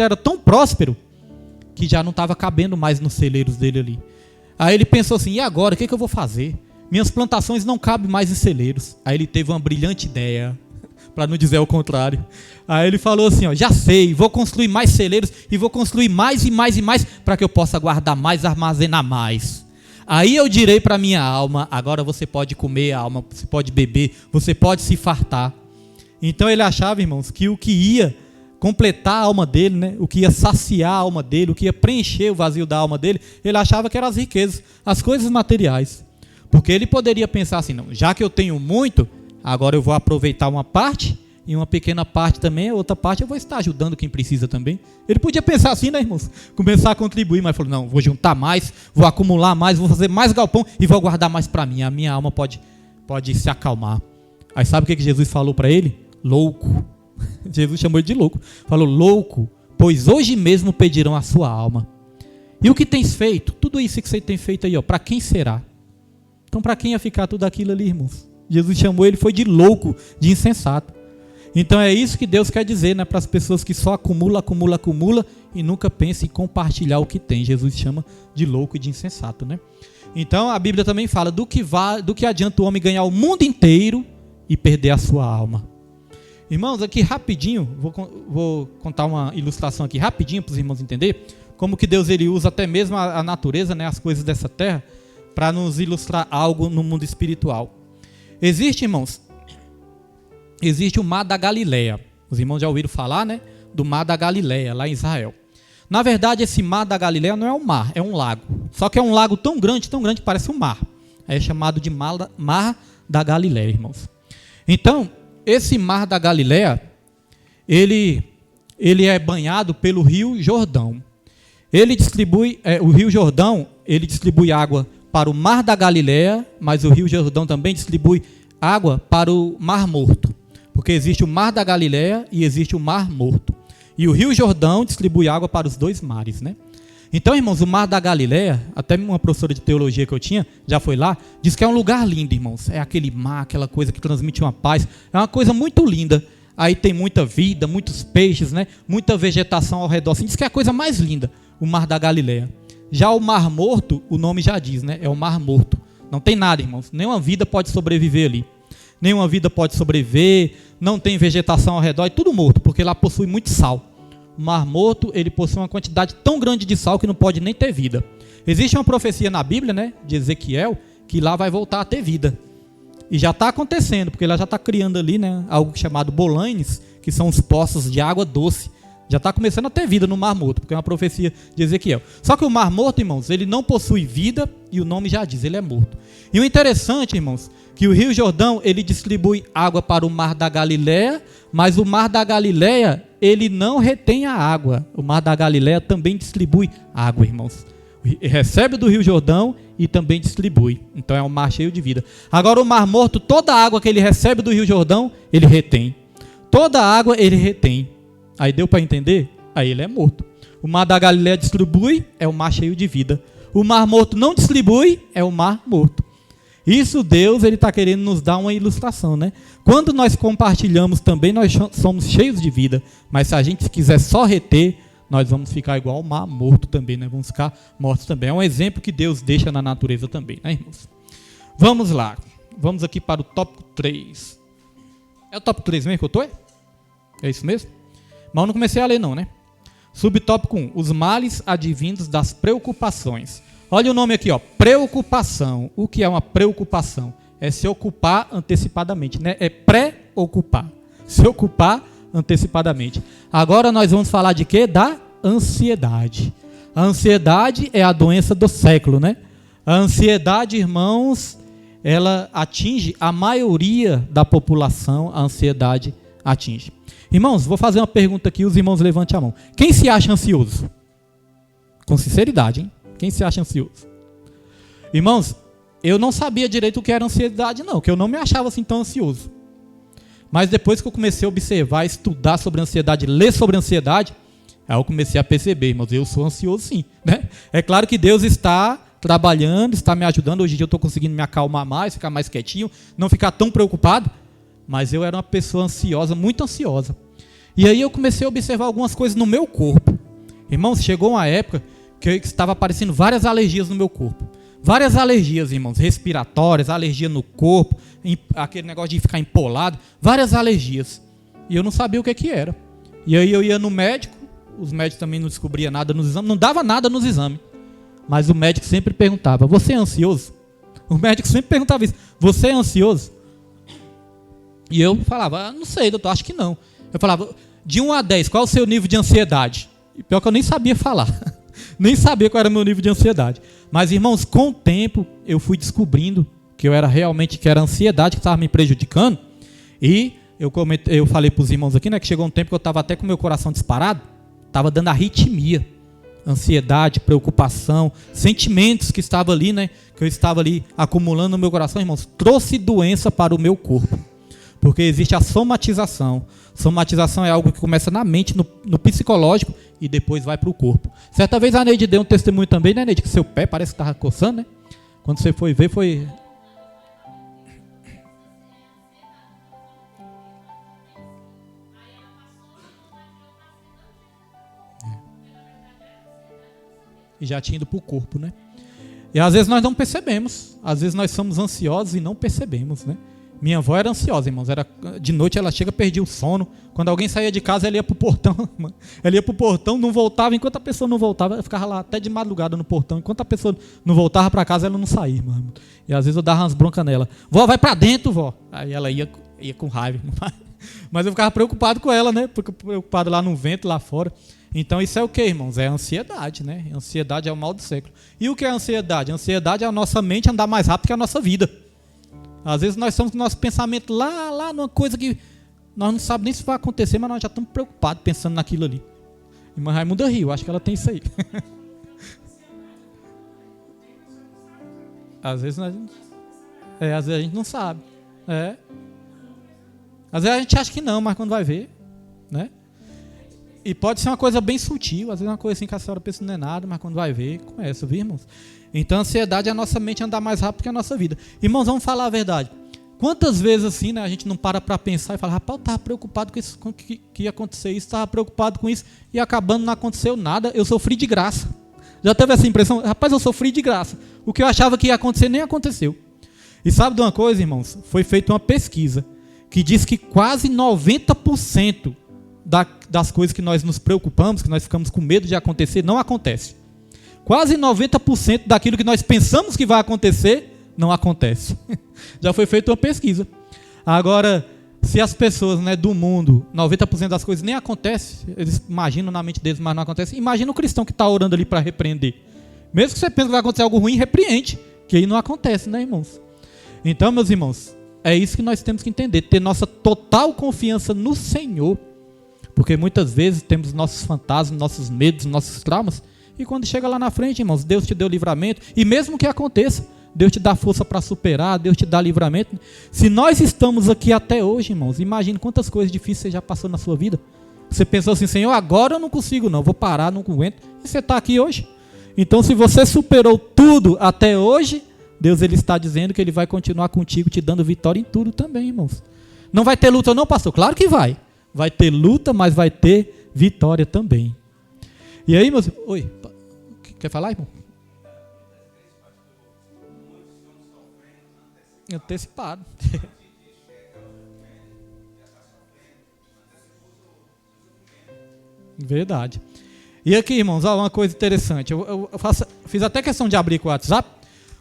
era tão próspero, que já não estava cabendo mais nos celeiros dele ali. Aí ele pensou assim, e agora, o que eu vou fazer? Minhas plantações não cabem mais em celeiros. Aí ele teve uma brilhante ideia, para não dizer o contrário. Aí ele falou assim, já sei, vou construir mais celeiros e vou construir mais e mais e mais para que eu possa guardar mais, armazenar mais. Aí eu direi para minha alma, agora você pode comer, alma, você pode beber, você pode se fartar. Então ele achava, irmãos, que o que ia completar a alma dele, né, o que ia saciar a alma dele, o que ia preencher o vazio da alma dele, ele achava que eram as riquezas, as coisas materiais. Porque ele poderia pensar assim, não, já que eu tenho muito, agora eu vou aproveitar uma parte, e uma pequena parte também, a outra parte eu vou estar ajudando quem precisa também. Ele podia pensar assim, né, irmãos? Começar a contribuir, mas falou, não, vou juntar mais, vou acumular mais, vou fazer mais galpão e vou guardar mais para mim. A minha alma pode se acalmar. Aí sabe o que Jesus falou para ele? Louco. Jesus chamou ele de louco. Falou, louco, pois hoje mesmo pedirão a sua alma. E o que tens feito? Tudo isso que você tem feito aí, para quem será? Então para quem ia ficar tudo aquilo ali, irmãos? Jesus chamou ele, foi de louco, de insensato. Então é isso que Deus quer dizer, né, para as pessoas que só acumula e nunca pensam em compartilhar o que tem. Jesus chama de louco e de insensato, né? Então a Bíblia também fala do que adianta o homem ganhar o mundo inteiro e perder a sua alma. Irmãos, aqui rapidinho, vou contar uma ilustração aqui rapidinho para os irmãos entenderem como que Deus ele usa até mesmo a natureza, né, as coisas dessa terra, para nos ilustrar algo no mundo espiritual. Existe o Mar da Galileia. Os irmãos já ouviram falar, né, do Mar da Galileia, lá em Israel. Na verdade, esse Mar da Galileia não é um mar, é um lago. Só que é um lago tão grande, que parece um mar. É chamado de Mar da Galileia, irmãos. Então, esse Mar da Galileia, ele é banhado pelo Rio Jordão. O Rio Jordão, ele distribui água para o Mar da Galileia, mas o Rio Jordão também distribui água para o Mar Morto. Porque existe o Mar da Galileia e existe o Mar Morto. E o Rio Jordão distribui água para os dois mares, né? Então, irmãos, o Mar da Galileia, até uma professora de teologia que eu tinha, já foi lá, diz que é um lugar lindo, irmãos. É aquele mar, aquela coisa que transmite uma paz. É uma coisa muito linda. Aí tem muita vida, muitos peixes, né? Muita vegetação ao redor. Assim, diz que é a coisa mais linda, o Mar da Galileia. Já o Mar Morto, o nome já diz, né? É o Mar Morto. Não tem nada, irmãos. Nenhuma vida pode sobreviver ali. Nenhuma vida pode sobreviver, não tem vegetação ao redor, é tudo morto, porque lá possui muito sal. O Mar Morto, ele possui uma quantidade tão grande de sal que não pode nem ter vida. Existe uma profecia na Bíblia, né, de Ezequiel, que lá vai voltar a ter vida. E já está acontecendo, porque lá já está criando ali, né, algo chamado bolanes, que são os poços de água doce. Já está começando a ter vida no Mar Morto, porque é uma profecia de Ezequiel. Só que o Mar Morto, irmãos, ele não possui vida, e o nome já diz, ele é morto. E o interessante, irmãos, que o Rio Jordão, ele distribui água para o Mar da Galileia, mas o Mar da Galileia, ele não retém a água. O Mar da Galileia também distribui água, irmãos. Recebe do Rio Jordão e também distribui. Então é um mar cheio de vida. Agora o Mar Morto, toda a água que ele recebe do Rio Jordão, ele retém. Toda a água ele retém. Aí deu para entender? Aí ele é morto. O Mar da Galileia distribui, é um mar cheio de vida. O Mar Morto não distribui, é o mar morto. Isso Deus ele está querendo nos dar uma ilustração, né? Quando nós compartilhamos também, nós somos cheios de vida. Mas se a gente quiser só reter, nós vamos ficar igual ao mar morto também, né? Vamos ficar mortos também. É um exemplo que Deus deixa na natureza também, né, irmãos? Vamos lá. Vamos aqui para o tópico 3. É o tópico 3 mesmo que eu estou? É isso mesmo? Mas eu não comecei a ler não, né? Subtópico 1. Os males advindos das preocupações. Olha o nome aqui, ó, preocupação. O que é uma preocupação? É se ocupar antecipadamente, né? É pré-ocupar. Se ocupar antecipadamente. Agora nós vamos falar de quê? Da ansiedade. A ansiedade é a doença do século, né? A ansiedade, irmãos, ela atinge a maioria da população, a ansiedade atinge. Irmãos, vou fazer uma pergunta aqui, os irmãos levantem a mão. Quem se acha ansioso? Com sinceridade, hein? Quem se acha ansioso? Irmãos, eu não sabia direito o que era ansiedade não, que eu não me achava assim tão ansioso. Mas depois que eu comecei a observar, estudar sobre ansiedade, ler sobre ansiedade, aí eu comecei a perceber, irmãos, eu sou ansioso sim, né? É claro que Deus está trabalhando, está me ajudando, hoje em dia eu estou conseguindo me acalmar mais, ficar mais quietinho, não ficar tão preocupado, mas eu era uma pessoa ansiosa, muito ansiosa. E aí eu comecei a observar algumas coisas no meu corpo. Irmãos, chegou uma época que estava aparecendo várias alergias no meu corpo. Várias alergias, irmãos, respiratórias, alergia no corpo, aquele negócio de ficar empolado, várias alergias. E eu não sabia o que era. E aí eu ia no médico, os médicos também não descobriam nada nos exames, não dava nada nos exames. Mas o médico sempre perguntava, você é ansioso? O médico sempre perguntava isso, você é ansioso? E eu falava, não sei, doutor, acho que não. Eu falava, de 1 a 10, qual é o seu nível de ansiedade? E pior que eu nem sabia falar, nem sabia qual era o meu nível de ansiedade. Mas, irmãos, com o tempo, eu fui descobrindo que era a ansiedade que estava me prejudicando. E eu falei para os irmãos aqui, né, que chegou um tempo que eu estava até com o meu coração disparado, estava dando arritmia. Ansiedade, preocupação, sentimentos que estavam ali, né, que eu estava ali acumulando no meu coração, irmãos, trouxe doença para o meu corpo. Porque existe a somatização. Somatização é algo que começa na mente, no psicológico, e depois vai para o corpo. Certa vez a Neide deu um testemunho também, né, Neide, que seu pé parece que estava coçando, né? Quando você foi ver, foi... E já tinha ido para o corpo, né? E às vezes nós não percebemos. Às vezes nós somos ansiosos e não percebemos, né? Minha avó era ansiosa, irmãos. De noite ela chega, perdia o sono. Quando alguém saía de casa, ela ia pro portão. Ela ia pro portão, não voltava. Enquanto a pessoa não voltava, ela ficava lá até de madrugada no portão. Enquanto a pessoa não voltava para casa, ela não saía, irmão. E às vezes eu dava umas broncas nela. Vó, vai para dentro, vó. Aí ela ia com raiva. Mas eu ficava preocupado com ela, né? Porque preocupado lá no vento, lá fora. Então isso é o que, irmãos? É a ansiedade, né? A ansiedade é o mal do século. E o que é a ansiedade? A ansiedade é a nossa mente andar mais rápido que a nossa vida. Às vezes nós estamos com o nosso pensamento lá numa coisa que nós não sabemos nem se vai acontecer, mas nós já estamos preocupados pensando naquilo ali. Irmã Raimunda riu, acho que ela tem isso aí. Às vezes a gente não sabe. Às vezes a gente acha que não, mas quando vai ver, né? E pode ser uma coisa bem sutil, às vezes uma coisa assim que a senhora pensa não é nada, mas quando vai ver, começa, viu, irmãos? Então a ansiedade é a nossa mente andar mais rápido que a nossa vida. Irmãos, vamos falar a verdade. Quantas vezes assim, né, a gente não para pensar e fala, rapaz, eu estava preocupado com isso, com que ia acontecer isso, estava preocupado com isso, e acabando não aconteceu nada, eu sofri de graça. Já teve essa impressão? Rapaz, eu sofri de graça. O que eu achava que ia acontecer nem aconteceu. E sabe de uma coisa, irmãos? Foi feita uma pesquisa que diz que quase 90% das coisas que nós nos preocupamos, que nós ficamos com medo de acontecer, não acontece. Quase 90% daquilo que nós pensamos que vai acontecer, não acontece. Já foi feita uma pesquisa. Agora, se as pessoas, né, do mundo, 90% das coisas nem acontecem, eles imaginam na mente deles, mas não acontece. Imagina o cristão que está orando ali para repreender. Mesmo que você pense que vai acontecer algo ruim, repreende, que aí não acontece, né, irmãos? Então, meus irmãos, é isso que nós temos que entender, ter nossa total confiança no Senhor. Porque muitas vezes temos nossos fantasmas, nossos medos, nossos traumas, e quando chega lá na frente, irmãos, Deus te deu livramento, e mesmo que aconteça, Deus te dá força para superar, Deus te dá livramento. Se nós estamos aqui até hoje, irmãos, imagine quantas coisas difíceis você já passou na sua vida. Você pensou assim, Senhor, agora eu não consigo não, vou parar, não aguento, e você está aqui hoje. Então, se você superou tudo até hoje, Deus ele está dizendo que Ele vai continuar contigo, te dando vitória em tudo também, irmãos. Não vai ter luta não, pastor? Claro que vai. Vai ter luta, mas vai ter vitória também. E aí, meus... Oi, quer falar, irmão? Antecipado. Verdade. E aqui, irmãos, ó, uma coisa interessante. Eu fiz até questão de abrir com o WhatsApp,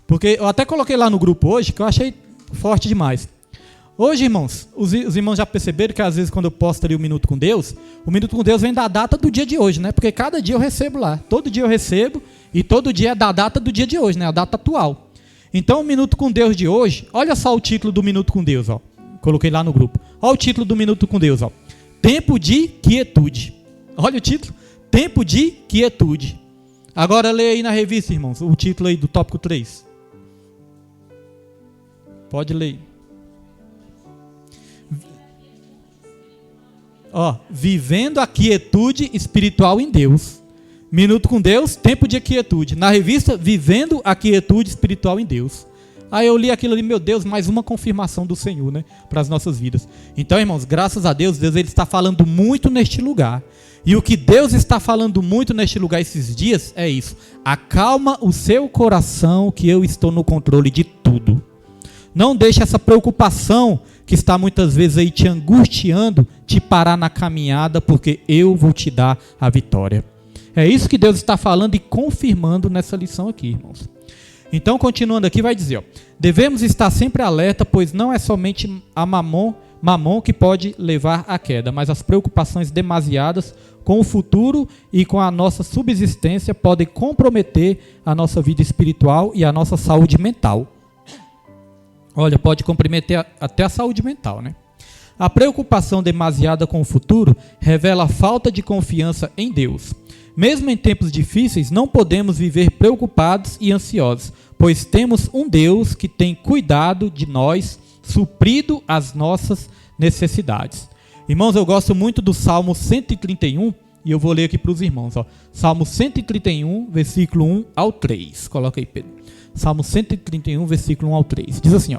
porque eu até coloquei lá no grupo hoje, que eu achei forte demais. Hoje, irmãos, os irmãos já perceberam que às vezes quando eu posto ali o Minuto com Deus, o Minuto com Deus vem da data do dia de hoje, né? Porque cada dia eu recebo lá. Todo dia eu recebo e todo dia é da data do dia de hoje, né? A data atual. Então, o Minuto com Deus de hoje, olha só o título do Minuto com Deus, ó. Coloquei lá no grupo. Olha o título do Minuto com Deus, ó. Tempo de quietude. Olha o título. Tempo de quietude. Agora leia aí na revista, irmãos, o título aí do tópico 3. Pode ler. Ó, vivendo a quietude espiritual em Deus. Minuto com Deus, tempo de quietude. Na revista, vivendo a quietude espiritual em Deus. Aí eu li aquilo ali, meu Deus, mais uma confirmação do Senhor, né, para as nossas vidas. Então, irmãos, graças a Deus, Deus ele está falando muito neste lugar. E o que Deus está falando muito neste lugar esses dias é isso. Acalma o seu coração, que eu estou no controle de tudo. Não deixe essa preocupação que está muitas vezes aí te angustiando, te parar na caminhada, porque eu vou te dar a vitória. É isso que Deus está falando e confirmando nessa lição aqui, irmãos. Então, continuando aqui, vai dizer, devemos estar sempre alerta, pois não é somente a mamon que pode levar à queda, mas as preocupações demasiadas com o futuro e com a nossa subsistência podem comprometer a nossa vida espiritual e a nossa saúde mental. Olha, pode comprometer até a saúde mental, né? A preocupação demasiada com o futuro revela a falta de confiança em Deus. Mesmo em tempos difíceis, não podemos viver preocupados e ansiosos, pois temos um Deus que tem cuidado de nós, suprido as nossas necessidades. Irmãos, eu gosto muito do Salmo 131, e eu vou ler aqui para os irmãos. Salmo 131, versículo 1 ao 3. Coloca aí, Pedro. Salmo 131, versículo 1 ao 3. Diz assim,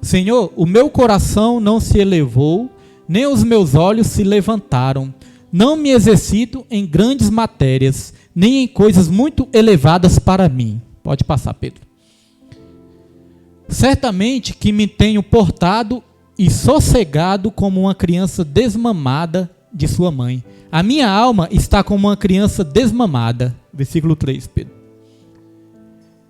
Senhor, o meu coração não se elevou, nem os meus olhos se levantaram. Não me exercito em grandes matérias, nem em coisas muito elevadas para mim. Pode passar, Pedro. Certamente que me tenho portado e sossegado como uma criança desmamada de sua mãe. A minha alma está como uma criança desmamada. Versículo 3, Pedro.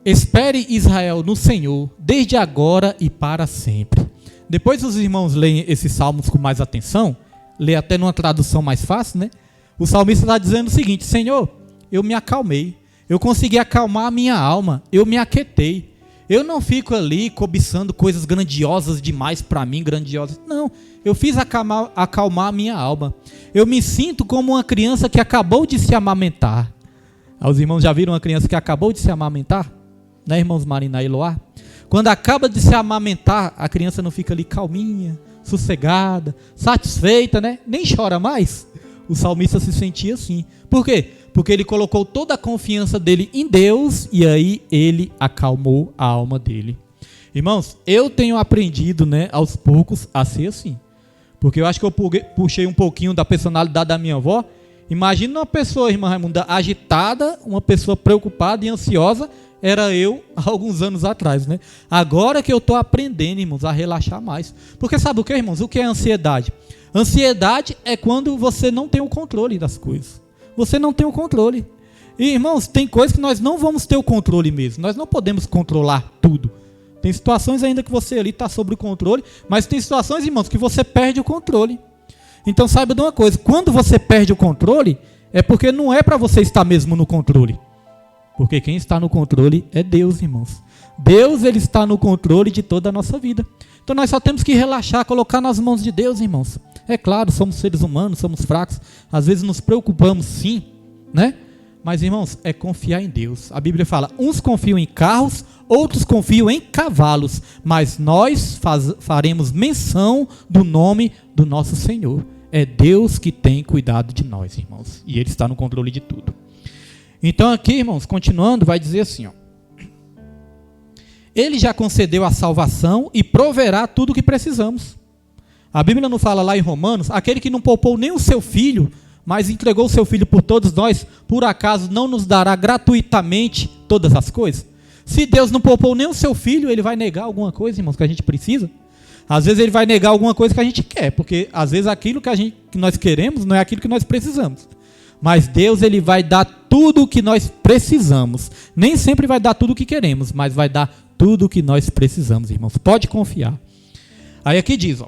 Espere Israel no Senhor, desde agora e para sempre. Depois os irmãos leem esses salmos com mais atenção, lê até numa tradução mais fácil, né? O salmista está dizendo o seguinte: Senhor, eu me acalmei, eu consegui acalmar a minha alma, eu me aquietei. Eu não fico ali cobiçando coisas grandiosas demais para mim, grandiosas. Não, eu fiz acalmar a minha alma. Eu me sinto como uma criança que acabou de se amamentar. Os irmãos já viram uma criança que acabou de se amamentar? Né, irmãos Marina e Eloá? Quando acaba de se amamentar, a criança não fica ali calminha, sossegada, satisfeita, né? Nem chora mais. O salmista se sentia assim. Por quê? Porque ele colocou toda a confiança dele em Deus e aí ele acalmou a alma dele. Irmãos, eu tenho aprendido, né, aos poucos a ser assim. Porque eu acho que eu puxei um pouquinho da personalidade da minha avó. Imagina uma pessoa, irmã Raimunda, agitada, uma pessoa preocupada e ansiosa, era eu há alguns anos atrás, né? Agora que eu estou aprendendo, irmãos, a relaxar mais. Porque sabe o que, irmãos? O que é ansiedade? Ansiedade é quando você não tem o controle das coisas. Você não tem o controle. E, irmãos, tem coisas que nós não vamos ter o controle mesmo. Nós não podemos controlar tudo. Tem situações ainda que você ali está sob o controle, mas tem situações, irmãos, que você perde o controle. Então saiba de uma coisa, quando você perde o controle, é porque não é para você estar mesmo no controle. Porque quem está no controle é Deus, irmãos. Deus, ele está no controle de toda a nossa vida. Então nós só temos que relaxar, colocar nas mãos de Deus, irmãos. É claro, somos seres humanos, somos fracos. Às vezes nos preocupamos sim, né? Mas, irmãos, é confiar em Deus. A Bíblia fala, uns confiam em carros, outros confiam em cavalos. Mas nós faremos menção do nome do nosso Senhor. É Deus que tem cuidado de nós, irmãos. E Ele está no controle de tudo. Então aqui, irmãos, continuando, vai dizer assim, Ele já concedeu a salvação e proverá tudo o que precisamos. A Bíblia não fala lá em Romanos, aquele que não poupou nem o seu filho, mas entregou o seu filho por todos nós, por acaso não nos dará gratuitamente todas as coisas? Se Deus não poupou nem o seu filho, Ele vai negar alguma coisa, irmãos, que a gente precisa? Às vezes Ele vai negar alguma coisa que a gente quer, porque às vezes aquilo que nós queremos não é aquilo que nós precisamos. Mas Deus, Ele vai dar tudo o que nós precisamos. Nem sempre vai dar tudo o que queremos, mas vai dar tudo o que nós precisamos, irmãos. Pode confiar. Aí aqui diz,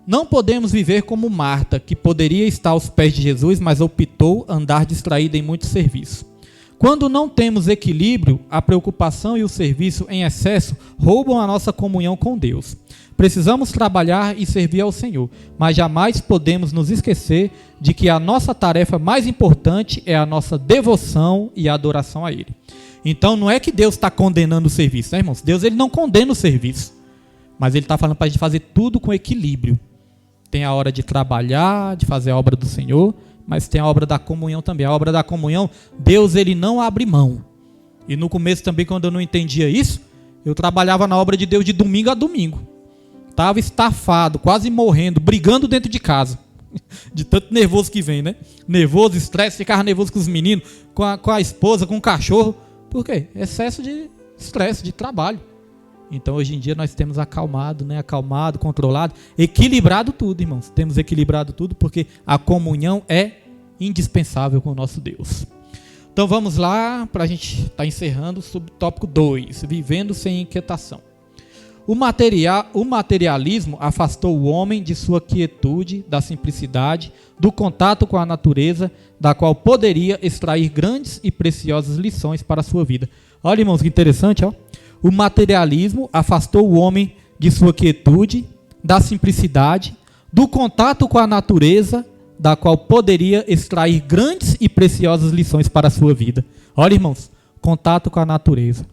não podemos viver como Marta, que poderia estar aos pés de Jesus, mas optou andar distraída em muito serviço. Quando não temos equilíbrio, a preocupação e o serviço em excesso roubam a nossa comunhão com Deus. Precisamos trabalhar e servir ao Senhor, mas jamais podemos nos esquecer de que a nossa tarefa mais importante é a nossa devoção e a adoração a Ele. Então não é que Deus está condenando o serviço, né, irmãos? Deus, Ele não condena o serviço, mas Ele está falando para a gente fazer tudo com equilíbrio. Tem a hora de trabalhar, de fazer a obra do Senhor, mas tem a obra da comunhão também. A obra da comunhão, Deus, Ele não abre mão. E no começo também, quando eu não entendia isso, eu trabalhava na obra de Deus de domingo a domingo. Estava estafado, quase morrendo, brigando dentro de casa. De tanto nervoso que vem, né? Nervoso, estresse, ficava nervoso com os meninos, com a esposa, com o cachorro. Por quê? Excesso de estresse, de trabalho. Então, hoje em dia, nós temos acalmado, né? Acalmado, controlado, equilibrado tudo, irmãos. Temos equilibrado tudo porque a comunhão é indispensável com o nosso Deus. Então, vamos lá para a gente estar encerrando sobre o tópico 2, vivendo sem inquietação. O materialismo afastou o homem de sua quietude, da simplicidade, do contato com a natureza, da qual poderia extrair grandes e preciosas lições para a sua vida. Olha, irmãos, que interessante, ó. O materialismo afastou o homem de sua quietude, da simplicidade, do contato com a natureza, da qual poderia extrair grandes e preciosas lições para a sua vida. Olha, irmãos, contato com a natureza.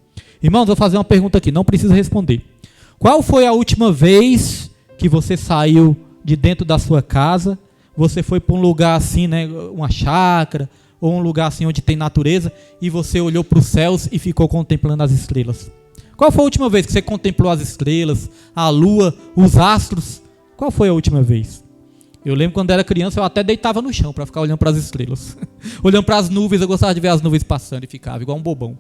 Irmãos, vou fazer uma pergunta aqui, não precisa responder. Qual foi a última vez que você saiu de dentro da sua casa, você foi para um lugar assim, né, uma chácara, ou um lugar assim onde tem natureza, e você olhou para os céus e ficou contemplando as estrelas? Qual foi a última vez que você contemplou as estrelas, a lua, os astros? Qual foi a última vez? Eu lembro quando era criança, eu até deitava no chão para ficar olhando para as estrelas. Olhando para as nuvens, eu gostava de ver as nuvens passando e ficava igual um bobão.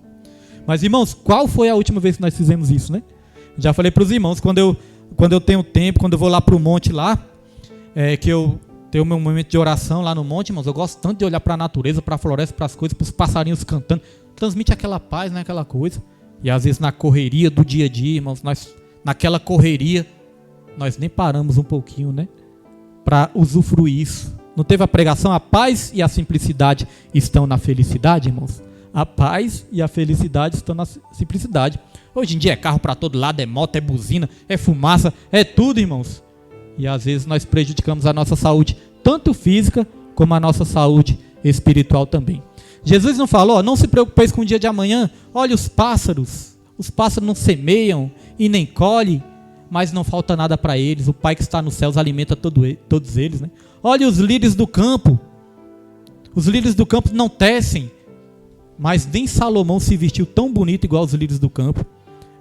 Mas, irmãos, qual foi a última vez que nós fizemos isso, né? Já falei para os irmãos, quando eu tenho tempo, quando eu vou lá para o monte lá, que eu tenho o meu momento de oração lá no monte, irmãos, eu gosto tanto de olhar para a natureza, para a floresta, para as coisas, para os passarinhos cantando. Transmite aquela paz, né, aquela coisa. E às vezes na correria do dia a dia, irmãos, naquela correria, nós nem paramos um pouquinho, né? Para usufruir isso. Não teve a pregação? A paz e a simplicidade estão na felicidade, irmãos? A paz e a felicidade estão na simplicidade. Hoje em dia é carro para todo lado, é moto, é buzina, é fumaça, é tudo, irmãos. E às vezes nós prejudicamos a nossa saúde, tanto física como a nossa saúde espiritual também. Jesus não falou, não se preocupeis com o dia de amanhã. Olha os pássaros não semeiam e nem colhem, mas não falta nada para eles. O Pai que está nos céus alimenta todos eles, né? Olha os lírios do campo. Os lírios do campo não tecem, mas nem Salomão se vestiu tão bonito igual os lírios do campo.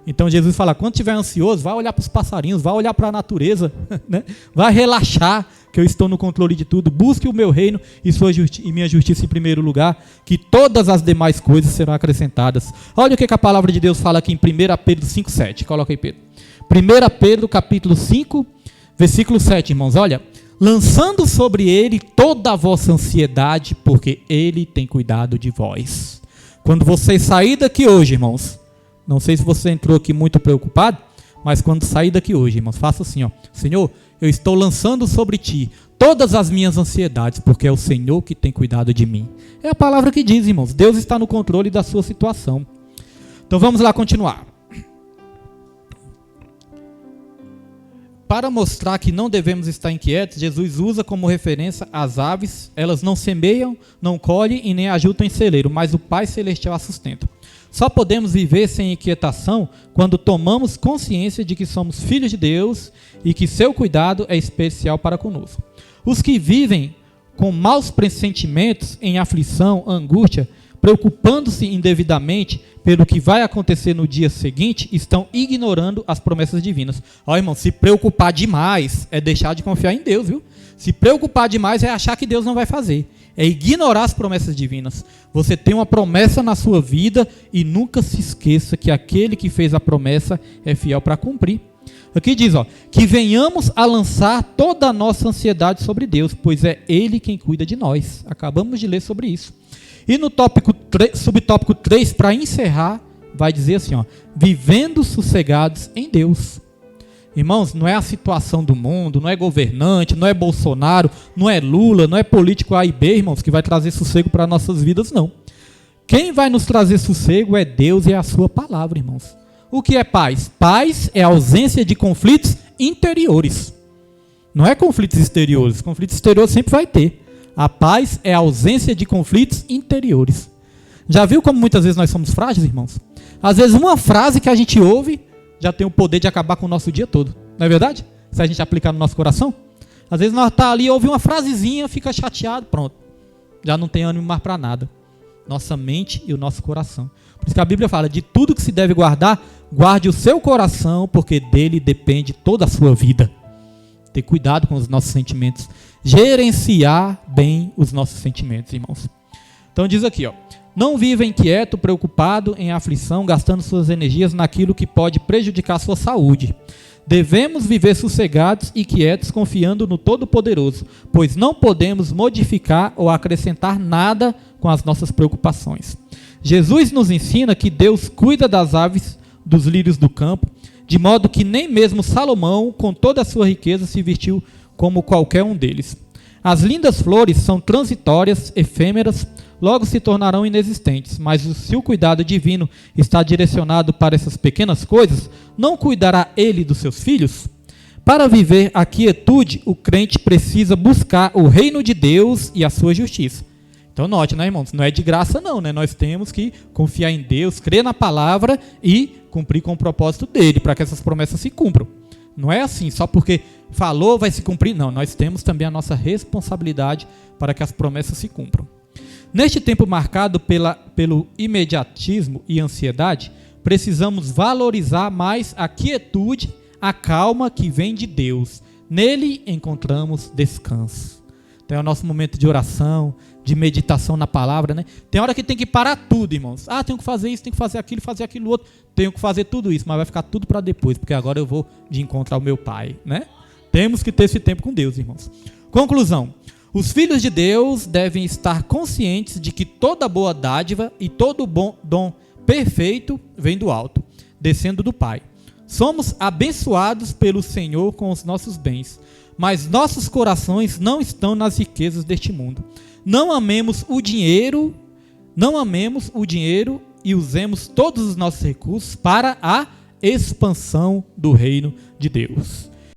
Então Jesus fala, quando estiver ansioso, vai olhar para os passarinhos, vai olhar para a natureza, né? Vai relaxar, que eu estou no controle de tudo. Busque o meu reino e minha justiça em primeiro lugar, que todas as demais coisas serão acrescentadas. Olha o que a palavra de Deus fala aqui em 1 Pedro 5,7. Coloca aí, Pedro. 1 Pedro capítulo 5, versículo 7, irmãos. Olha, lançando sobre ele toda a vossa ansiedade, porque ele tem cuidado de vós. Quando você sair daqui hoje, irmãos, não sei se você entrou aqui muito preocupado, mas quando sair daqui hoje, irmãos, faça assim, ó. Senhor, eu estou lançando sobre ti todas as minhas ansiedades, porque é o Senhor que tem cuidado de mim. É a palavra que diz, irmãos. Deus está no controle da sua situação. Então vamos lá continuar. Para mostrar que não devemos estar inquietos, Jesus usa como referência as aves. Elas não semeiam, não colhem e nem ajuntam em celeiro, mas o Pai Celestial as sustenta. Só podemos viver sem inquietação quando tomamos consciência de que somos filhos de Deus e que seu cuidado é especial para conosco. Os que vivem com maus pressentimentos, em aflição, angústia, preocupando-se indevidamente pelo que vai acontecer no dia seguinte, estão ignorando as promessas divinas. Ó, irmão, se preocupar demais é deixar de confiar em Deus, viu? Se preocupar demais é achar que Deus não vai fazer. É ignorar as promessas divinas. Você tem uma promessa na sua vida e nunca se esqueça que aquele que fez a promessa é fiel para cumprir. Aqui diz, ó, que venhamos a lançar toda a nossa ansiedade sobre Deus, pois é Ele quem cuida de nós. Acabamos de ler sobre isso. E no subtópico 3, para encerrar, vai dizer assim, ó, vivendo sossegados em Deus. Irmãos, não é a situação do mundo, não é governante, não é Bolsonaro, não é Lula, não é político A e B, irmãos, que vai trazer sossego para nossas vidas, não. Quem vai nos trazer sossego é Deus e é a sua palavra, irmãos. O que é paz? Paz é a ausência de conflitos interiores. Não é conflitos exteriores. Conflitos exteriores sempre vai ter. A paz é a ausência de conflitos interiores. Já viu como muitas vezes nós somos frágeis, irmãos? Às vezes uma frase que a gente ouve já tem o poder de acabar com o nosso dia todo. Não é verdade? Se a gente aplicar no nosso coração. Às vezes nós estamos ali, ouve uma frasezinha, fica chateado, pronto. Já não tem ânimo mais para nada. Nossa mente e o nosso coração. Por isso que a Bíblia fala, de tudo que se deve guardar, guarde o seu coração, porque dele depende toda a sua vida. Ter cuidado com os nossos sentimentos. gerenciar bem os nossos sentimentos, irmãos. Então diz aqui, ó, não viva inquieto, preocupado, em aflição, gastando suas energias naquilo que pode prejudicar a sua saúde. Devemos viver sossegados e quietos, confiando no Todo-Poderoso, pois não podemos modificar ou acrescentar nada com as nossas preocupações. Jesus nos ensina que Deus cuida das aves, dos lírios do campo, de modo que nem mesmo Salomão, com toda a sua riqueza, se vestiu como qualquer um deles. As lindas flores são transitórias, efêmeras, logo se tornarão inexistentes, mas se o cuidado divino está direcionado para essas pequenas coisas, não cuidará ele dos seus filhos? Para viver a quietude, o crente precisa buscar o reino de Deus e a sua justiça. Então note, né, irmãos, não é de graça não, né? Nós temos que confiar em Deus, crer na palavra e cumprir com o propósito dele, para que essas promessas se cumpram. Não é assim, só porque falou vai se cumprir, não. Nós temos também a nossa responsabilidade para que as promessas se cumpram. Neste tempo marcado pelo imediatismo e ansiedade, precisamos valorizar mais a quietude, a calma que vem de Deus. Nele encontramos descanso. Então é o nosso momento de oração, de meditação na palavra, né? Tem hora que tem que parar tudo, irmãos. Ah, tenho que fazer isso, tenho que fazer aquilo outro. Tenho que fazer tudo isso, mas vai ficar tudo para depois, porque agora eu vou de encontro ao meu Pai, né? Temos que ter esse tempo com Deus, irmãos. Conclusão. Os filhos de Deus devem estar conscientes de que toda boa dádiva e todo bom dom perfeito vem do alto, descendo do Pai. Somos abençoados pelo Senhor com os nossos bens, mas nossos corações não estão nas riquezas deste mundo. Não amemos o dinheiro e usemos todos os nossos recursos para a expansão do reino de Deus.